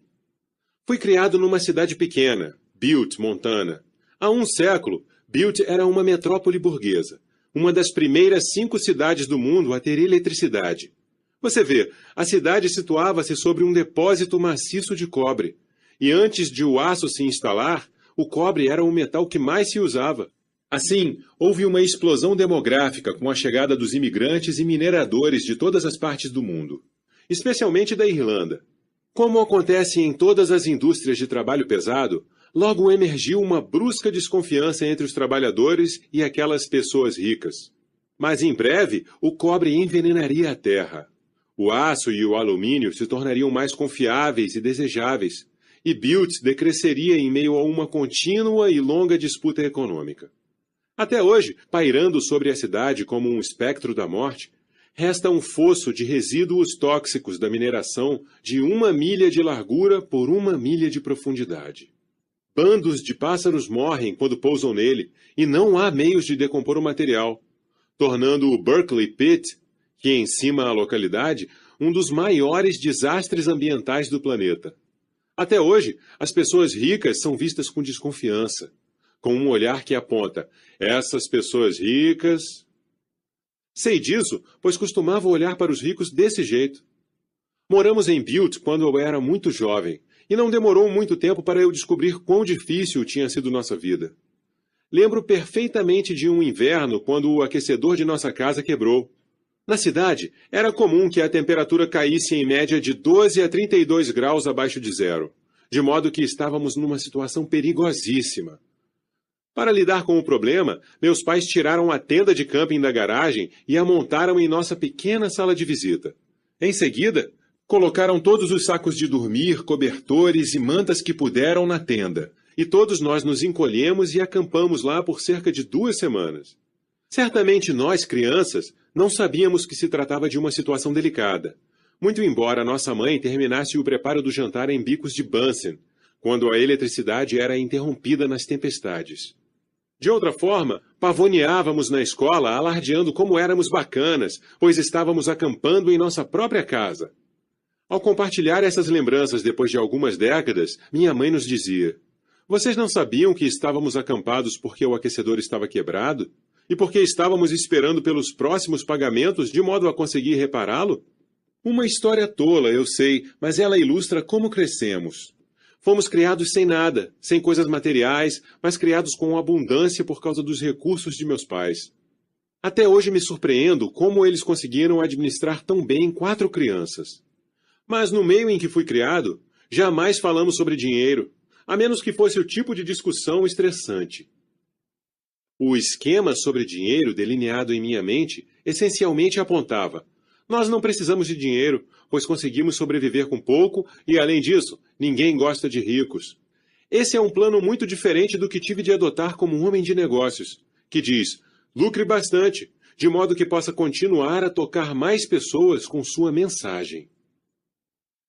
Fui criado numa cidade pequena, Butte, Montana. Há um século, Butte era uma metrópole burguesa, uma das primeiras 5 cidades do mundo a ter eletricidade. Você vê, a cidade situava-se sobre um depósito maciço de cobre, e antes de o aço se instalar, o cobre era o metal que mais se usava. Assim, houve uma explosão demográfica com a chegada dos imigrantes e mineradores de todas as partes do mundo, especialmente da Irlanda. Como acontece em todas as indústrias de trabalho pesado, logo emergiu uma brusca desconfiança entre os trabalhadores e aquelas pessoas ricas. Mas em breve, o cobre envenenaria a terra. O aço e o alumínio se tornariam mais confiáveis e desejáveis, e Butte decresceria em meio a uma contínua e longa disputa econômica. Até hoje, pairando sobre a cidade como um espectro da morte, resta um fosso de resíduos tóxicos da mineração de 1 milha de largura por 1 milha de profundidade. Bandos de pássaros morrem quando pousam nele e não há meios de decompor o material, tornando o Berkeley Pit, que encima a localidade, um dos maiores desastres ambientais do planeta. Até hoje, as pessoas ricas são vistas com desconfiança, com um olhar que aponta: essas pessoas ricas... Sei disso, pois costumava olhar para os ricos desse jeito. Moramos em Butte quando eu era muito jovem, e não demorou muito tempo para eu descobrir quão difícil tinha sido nossa vida. Lembro perfeitamente de um inverno quando o aquecedor de nossa casa quebrou. Na cidade, era comum que a temperatura caísse em média de 12 a 32 graus abaixo de zero, de modo que estávamos numa situação perigosíssima. Para lidar com o problema, meus pais tiraram a tenda de camping da garagem e a montaram em nossa pequena sala de visita. Em seguida, colocaram todos os sacos de dormir, cobertores e mantas que puderam na tenda, e todos nós nos encolhemos e acampamos lá por cerca de 2 semanas. Certamente nós, crianças, não sabíamos que se tratava de uma situação delicada, muito embora nossa mãe terminasse o preparo do jantar em Bicos de Bunsen, quando a eletricidade era interrompida nas tempestades. De outra forma, pavoneávamos na escola alardeando como éramos bacanas, pois estávamos acampando em nossa própria casa. Ao compartilhar essas lembranças depois de algumas décadas, minha mãe nos dizia: "Vocês não sabiam que estávamos acampados porque o aquecedor estava quebrado? E porque estávamos esperando pelos próximos pagamentos de modo a conseguir repará-lo?" Uma história tola, eu sei, mas ela ilustra como crescemos. Fomos criados sem nada, sem coisas materiais, mas criados com abundância por causa dos recursos de meus pais. Até hoje me surpreendo como eles conseguiram administrar tão bem 4 crianças. Mas no meio em que fui criado, jamais falamos sobre dinheiro, a menos que fosse o tipo de discussão estressante. O esquema sobre dinheiro delineado em minha mente essencialmente apontava: nós não precisamos de dinheiro, pois conseguimos sobreviver com pouco e, além disso, ninguém gosta de ricos. Esse é um plano muito diferente do que tive de adotar como um homem de negócios, que diz: lucre bastante, de modo que possa continuar a tocar mais pessoas com sua mensagem.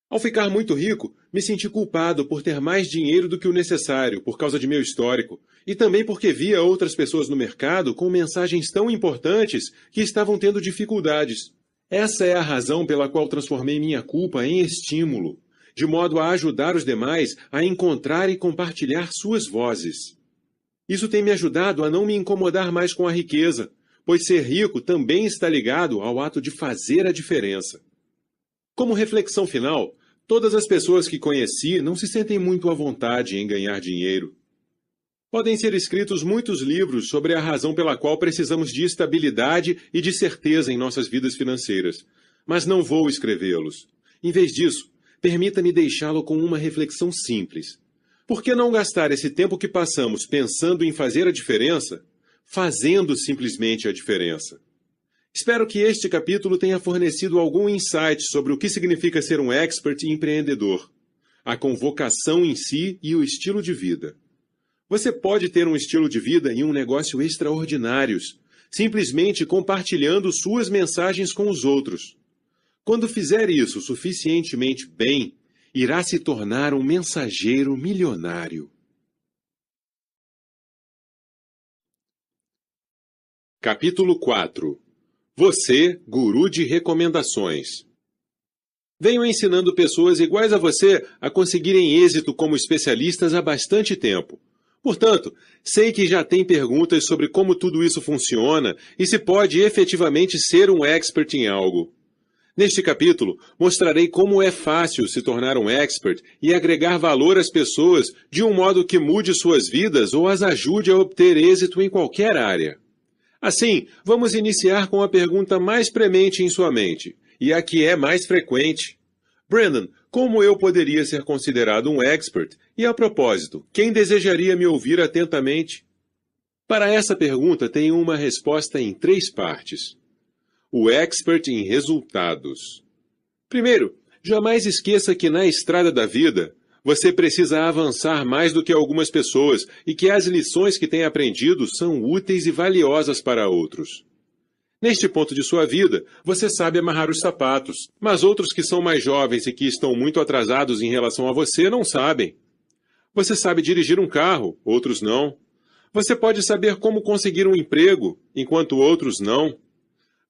Ao ficar muito rico, me senti culpado por ter mais dinheiro do que o necessário por causa de meu histórico, e também porque via outras pessoas no mercado com mensagens tão importantes que estavam tendo dificuldades. Essa é a razão pela qual transformei minha culpa em estímulo, de modo a ajudar os demais a encontrar e compartilhar suas vozes. Isso tem me ajudado a não me incomodar mais com a riqueza, pois ser rico também está ligado ao ato de fazer a diferença. Como reflexão final, todas as pessoas que conheci não se sentem muito à vontade em ganhar dinheiro. Podem ser escritos muitos livros sobre a razão pela qual precisamos de estabilidade e de certeza em nossas vidas financeiras, mas não vou escrevê-los. Em vez disso, permita-me deixá-lo com uma reflexão simples. Por que não gastar esse tempo que passamos pensando em fazer a diferença, fazendo simplesmente a diferença? Espero que este capítulo tenha fornecido algum insight sobre o que significa ser um expert e empreendedor, a convocação em si e o estilo de vida. Você pode ter um estilo de vida e um negócio extraordinários, simplesmente compartilhando suas mensagens com os outros. Quando fizer isso suficientemente bem, irá se tornar um mensageiro milionário. Capítulo 4. Você, guru de recomendações. Venho ensinando pessoas iguais a você a conseguirem êxito como especialistas há bastante tempo. Portanto, sei que já tem perguntas sobre como tudo isso funciona e se pode efetivamente ser um expert em algo. Neste capítulo, mostrarei como é fácil se tornar um expert e agregar valor às pessoas de um modo que mude suas vidas ou as ajude a obter êxito em qualquer área. Assim, vamos iniciar com a pergunta mais premente em sua mente, e a que é mais frequente. Brandon, como eu poderia ser considerado um expert? E a propósito, quem desejaria me ouvir atentamente? Para essa pergunta, tenho uma resposta em 3 partes. O expert em resultados. Primeiro, jamais esqueça que na estrada da vida, você precisa avançar mais do que algumas pessoas e que as lições que tem aprendido são úteis e valiosas para outros. Neste ponto de sua vida, você sabe amarrar os sapatos, mas outros que são mais jovens e que estão muito atrasados em relação a você não sabem. Você sabe dirigir um carro, outros não. Você pode saber como conseguir um emprego, enquanto outros não.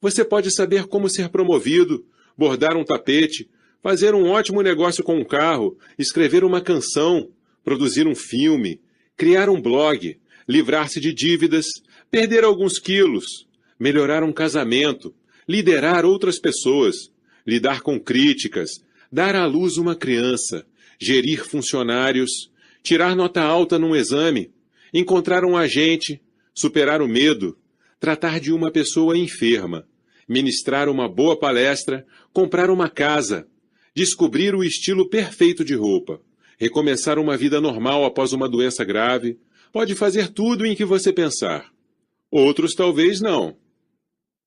Você pode saber como ser promovido, bordar um tapete, fazer um ótimo negócio com um carro, escrever uma canção, produzir um filme, criar um blog, livrar-se de dívidas, perder alguns quilos, melhorar um casamento, liderar outras pessoas, lidar com críticas, dar à luz uma criança, gerir funcionários, tirar nota alta num exame, encontrar um agente, superar o medo, tratar de uma pessoa enferma, ministrar uma boa palestra, comprar uma casa, descobrir o estilo perfeito de roupa, recomeçar uma vida normal após uma doença grave, pode fazer tudo em que você pensar. Outros talvez não.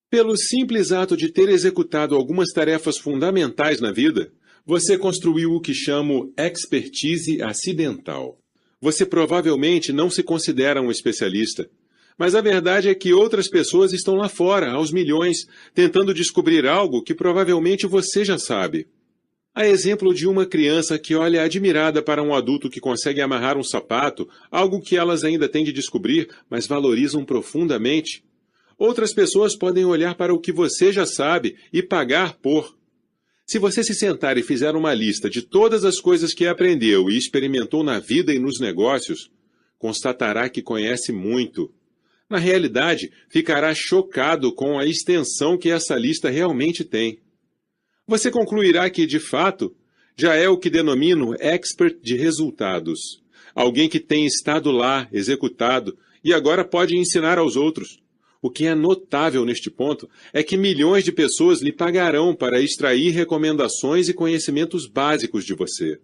Pelo simples ato de ter executado algumas tarefas fundamentais na vida, você construiu o que chamo expertise acidental. Você provavelmente não se considera um especialista, mas a verdade é que outras pessoas estão lá fora, aos milhões, tentando descobrir algo que provavelmente você já sabe. A exemplo de uma criança que olha admirada para um adulto que consegue amarrar um sapato, algo que elas ainda têm de descobrir, mas valorizam profundamente. Outras pessoas podem olhar para o que você já sabe e pagar por. Se você se sentar e fizer uma lista de todas as coisas que aprendeu e experimentou na vida e nos negócios, constatará que conhece muito. Na realidade, ficará chocado com a extensão que essa lista realmente tem. Você concluirá que, de fato, já é o que denomino expert de resultados. Alguém que tem estado lá, executado, e agora pode ensinar aos outros. O que é notável neste ponto é que milhões de pessoas lhe pagarão para extrair recomendações e conhecimentos básicos de você.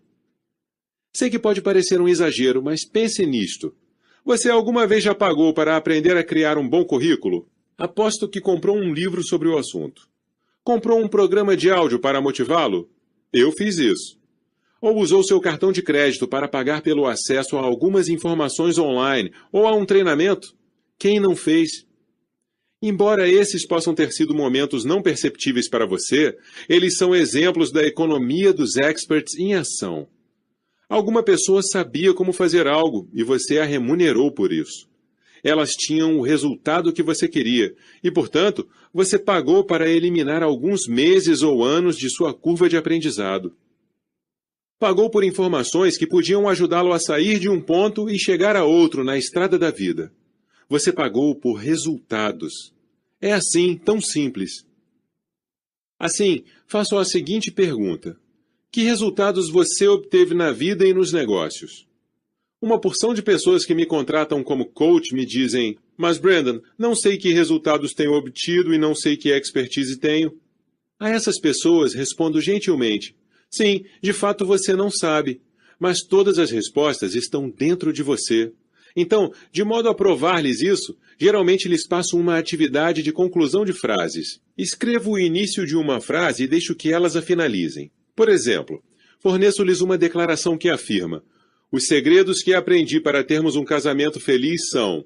Sei que pode parecer um exagero, mas pense nisto. Você alguma vez já pagou para aprender a criar um bom currículo? Aposto que comprou um livro sobre o assunto. Comprou um programa de áudio para motivá-lo? Eu fiz isso. Ou usou seu cartão de crédito para pagar pelo acesso a algumas informações online ou a um treinamento? Quem não fez? Embora esses possam ter sido momentos não perceptíveis para você, eles são exemplos da economia dos experts em ação. Alguma pessoa sabia como fazer algo e você a remunerou por isso. Elas tinham o resultado que você queria e, portanto, você pagou para eliminar alguns meses ou anos de sua curva de aprendizado. Pagou por informações que podiam ajudá-lo a sair de um ponto e chegar a outro na estrada da vida. Você pagou por resultados. É assim, tão simples. Assim, faço a seguinte pergunta. Que resultados você obteve na vida e nos negócios? Uma porção de pessoas que me contratam como coach me dizem, mas Brandon, não sei que resultados tenho obtido e não sei que expertise tenho. A essas pessoas respondo gentilmente, sim, de fato você não sabe, mas todas as respostas estão dentro de você. Então, de modo a provar-lhes isso, geralmente lhes passo uma atividade de conclusão de frases. Escrevo o início de uma frase e deixo que elas a finalizem. Por exemplo, forneço-lhes uma declaração que afirma: os segredos que aprendi para termos um casamento feliz são...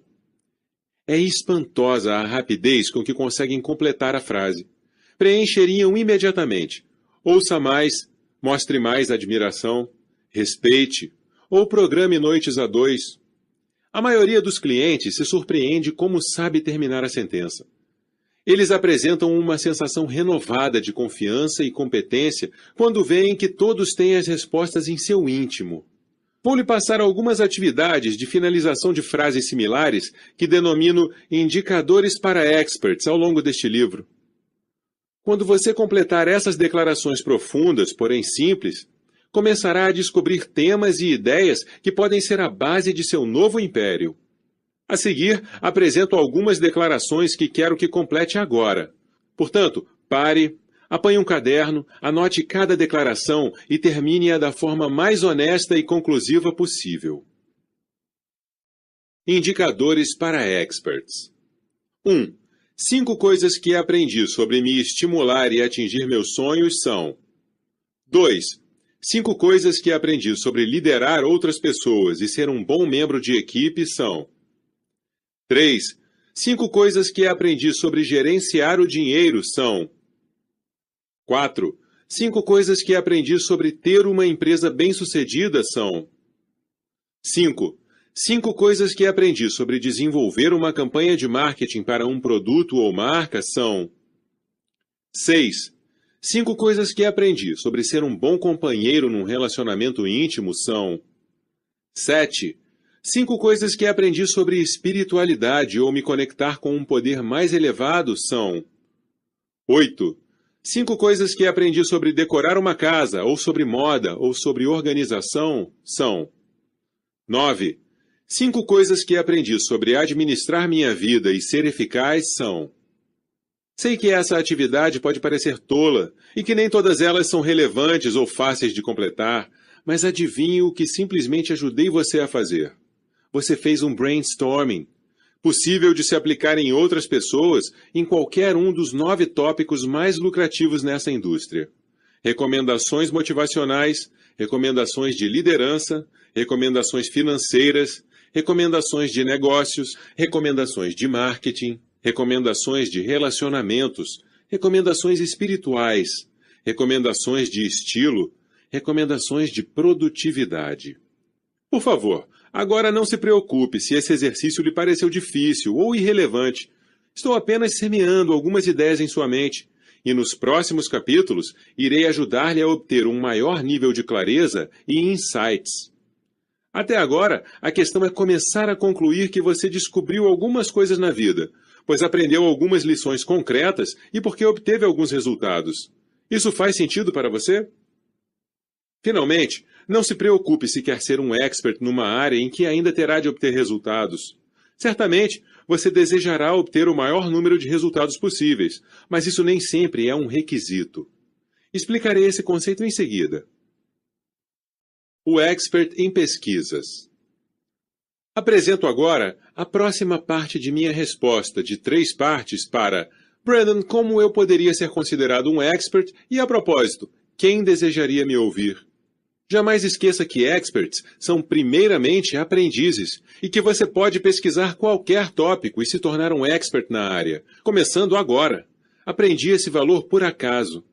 É espantosa a rapidez com que conseguem completar a frase. Preencheriam imediatamente. Ouça mais, mostre mais admiração, respeite, ou programe noites a dois. A maioria dos clientes se surpreende como sabe terminar a sentença. Eles apresentam uma sensação renovada de confiança e competência quando veem que todos têm as respostas em seu íntimo. Vou lhe passar algumas atividades de finalização de frases similares que denomino indicadores para experts ao longo deste livro. Quando você completar essas declarações profundas, porém simples, começará a descobrir temas e ideias que podem ser a base de seu novo império. A seguir, apresento algumas declarações que quero que complete agora. Portanto, pare, apanhe um caderno, anote cada declaração e termine-a da forma mais honesta e conclusiva possível. Indicadores para experts. 1. 5 coisas que aprendi sobre me estimular e atingir meus sonhos são... 2. 5 coisas que aprendi sobre liderar outras pessoas e ser um bom membro de equipe são... 3. 5 coisas que aprendi sobre gerenciar o dinheiro são... 4. 5 coisas que aprendi sobre ter uma empresa bem-sucedida são... 5. 5 coisas que aprendi sobre desenvolver uma campanha de marketing para um produto ou marca são... 6. 5 coisas que aprendi sobre ser um bom companheiro num relacionamento íntimo são... 7. 5 coisas que aprendi sobre espiritualidade ou me conectar com um poder mais elevado são... 8. 5 coisas que aprendi sobre decorar uma casa, ou sobre moda, ou sobre organização são: 9. 5 coisas que aprendi sobre administrar minha vida e ser eficaz são: sei que essa atividade pode parecer tola e que nem todas elas são relevantes ou fáceis de completar, mas adivinhe o que simplesmente ajudei você a fazer. Você fez um brainstorming, possível de se aplicar em outras pessoas em qualquer um dos 9 tópicos mais lucrativos nessa indústria. Recomendações motivacionais, recomendações de liderança, recomendações financeiras, recomendações de negócios, recomendações de marketing, recomendações de relacionamentos, recomendações espirituais, recomendações de estilo, recomendações de produtividade. Por favor, agora não se preocupe se esse exercício lhe pareceu difícil ou irrelevante. Estou apenas semeando algumas ideias em sua mente, e nos próximos capítulos irei ajudar-lhe a obter um maior nível de clareza e insights. Até agora, a questão é começar a concluir que você descobriu algumas coisas na vida, pois aprendeu algumas lições concretas e porque obteve alguns resultados. Isso faz sentido para você? Finalmente, não se preocupe se quer ser um expert numa área em que ainda terá de obter resultados. Certamente, você desejará obter o maior número de resultados possíveis, mas isso nem sempre é um requisito. Explicarei esse conceito em seguida. O expert em pesquisas. Apresento agora a próxima parte de minha resposta de 3 partes para Brandon, como eu poderia ser considerado um expert? E a propósito, quem desejaria me ouvir? Jamais esqueça que experts são primeiramente aprendizes e que você pode pesquisar qualquer tópico e se tornar um expert na área, começando agora. Aprendi esse valor por acaso.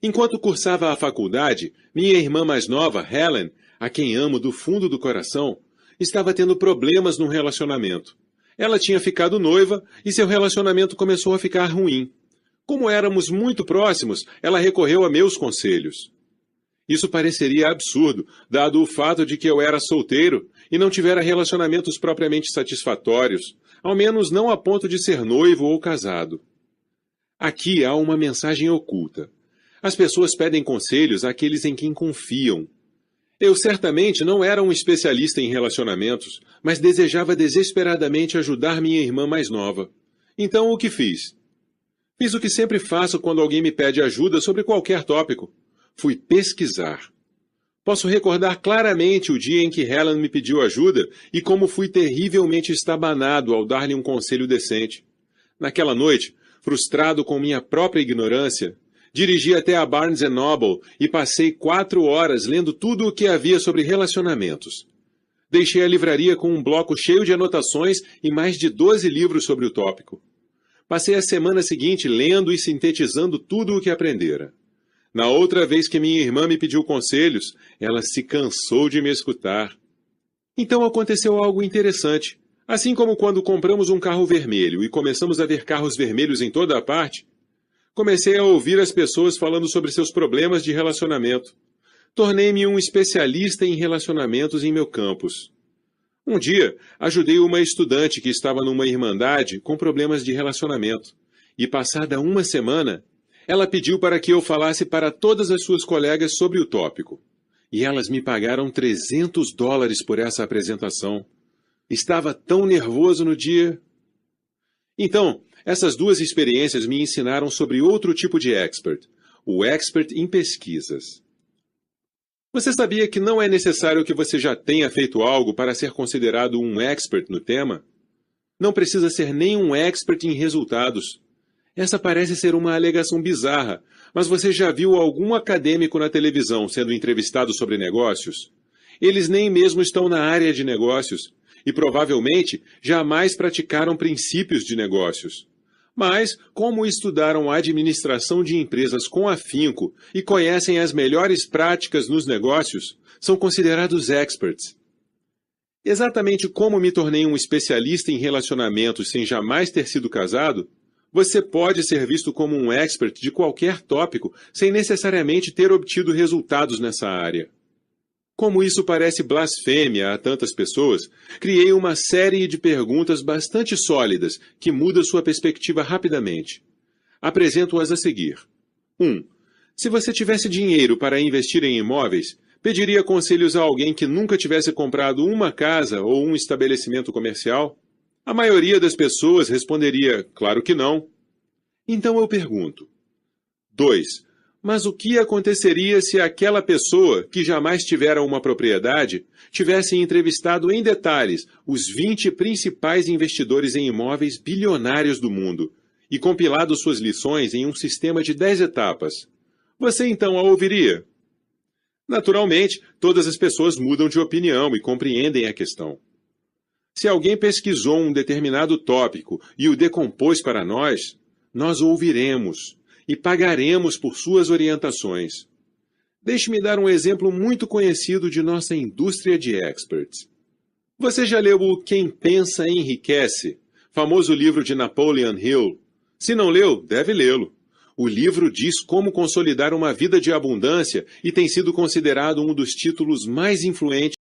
Enquanto cursava a faculdade, minha irmã mais nova, Helen, a quem amo do fundo do coração, estava tendo problemas no relacionamento. Ela tinha ficado noiva e seu relacionamento começou a ficar ruim. Como éramos muito próximos, ela recorreu a meus conselhos. Isso pareceria absurdo, dado o fato de que eu era solteiro e não tivera relacionamentos propriamente satisfatórios, ao menos não a ponto de ser noivo ou casado. Aqui há uma mensagem oculta. As pessoas pedem conselhos àqueles em quem confiam. Eu certamente não era um especialista em relacionamentos, mas desejava desesperadamente ajudar minha irmã mais nova. Então, o que fiz? Fiz o que sempre faço quando alguém me pede ajuda sobre qualquer tópico. Fui pesquisar. Posso recordar claramente o dia em que Helen me pediu ajuda e como fui terrivelmente estabanado ao dar-lhe um conselho decente. Naquela noite, frustrado com minha própria ignorância, dirigi até a Barnes & Noble e passei 4 horas lendo tudo o que havia sobre relacionamentos. Deixei a livraria com um bloco cheio de anotações e mais de 12 livros sobre o tópico. Passei a semana seguinte lendo e sintetizando tudo o que aprendera. Na outra vez que minha irmã me pediu conselhos, ela se cansou de me escutar. Então aconteceu algo interessante. Assim como quando compramos um carro vermelho e começamos a ver carros vermelhos em toda a parte, comecei a ouvir as pessoas falando sobre seus problemas de relacionamento. Tornei-me um especialista em relacionamentos em meu campus. Um dia, ajudei uma estudante que estava numa irmandade com problemas de relacionamento. E passada uma semana, ela pediu para que eu falasse para todas as suas colegas sobre o tópico. E elas me pagaram $300 por essa apresentação. Estava tão nervoso no dia. Então, essas 2 experiências me ensinaram sobre outro tipo de expert, o expert em pesquisas. Você sabia que não é necessário que você já tenha feito algo para ser considerado um expert no tema? Não precisa ser nem um expert em resultados. Essa parece ser uma alegação bizarra, mas você já viu algum acadêmico na televisão sendo entrevistado sobre negócios? Eles nem mesmo estão na área de negócios e provavelmente jamais praticaram princípios de negócios. Mas, como estudaram a administração de empresas com afinco e conhecem as melhores práticas nos negócios, são considerados experts. Exatamente como me tornei um especialista em relacionamentos sem jamais ter sido casado, você pode ser visto como um expert de qualquer tópico sem necessariamente ter obtido resultados nessa área. Como isso parece blasfêmia a tantas pessoas, criei uma série de perguntas bastante sólidas que muda sua perspectiva rapidamente. Apresento-as a seguir. 1. Se você tivesse dinheiro para investir em imóveis, pediria conselhos a alguém que nunca tivesse comprado uma casa ou um estabelecimento comercial? A maioria das pessoas responderia, claro que não. Então eu pergunto. 2. Mas o que aconteceria se aquela pessoa, que jamais tivera uma propriedade, tivesse entrevistado em detalhes os 20 principais investidores em imóveis bilionários do mundo e compilado suas lições em um sistema de 10 etapas? Você então a ouviria? Naturalmente, todas as pessoas mudam de opinião e compreendem a questão. Se alguém pesquisou um determinado tópico e o decompôs para nós o ouviremos e pagaremos por suas orientações. Deixe-me dar um exemplo muito conhecido de nossa indústria de experts. Você já leu o Quem Pensa Enriquece, famoso livro de Napoleon Hill? Se não leu, deve lê-lo. O livro diz como consolidar uma vida de abundância e tem sido considerado um dos títulos mais influentes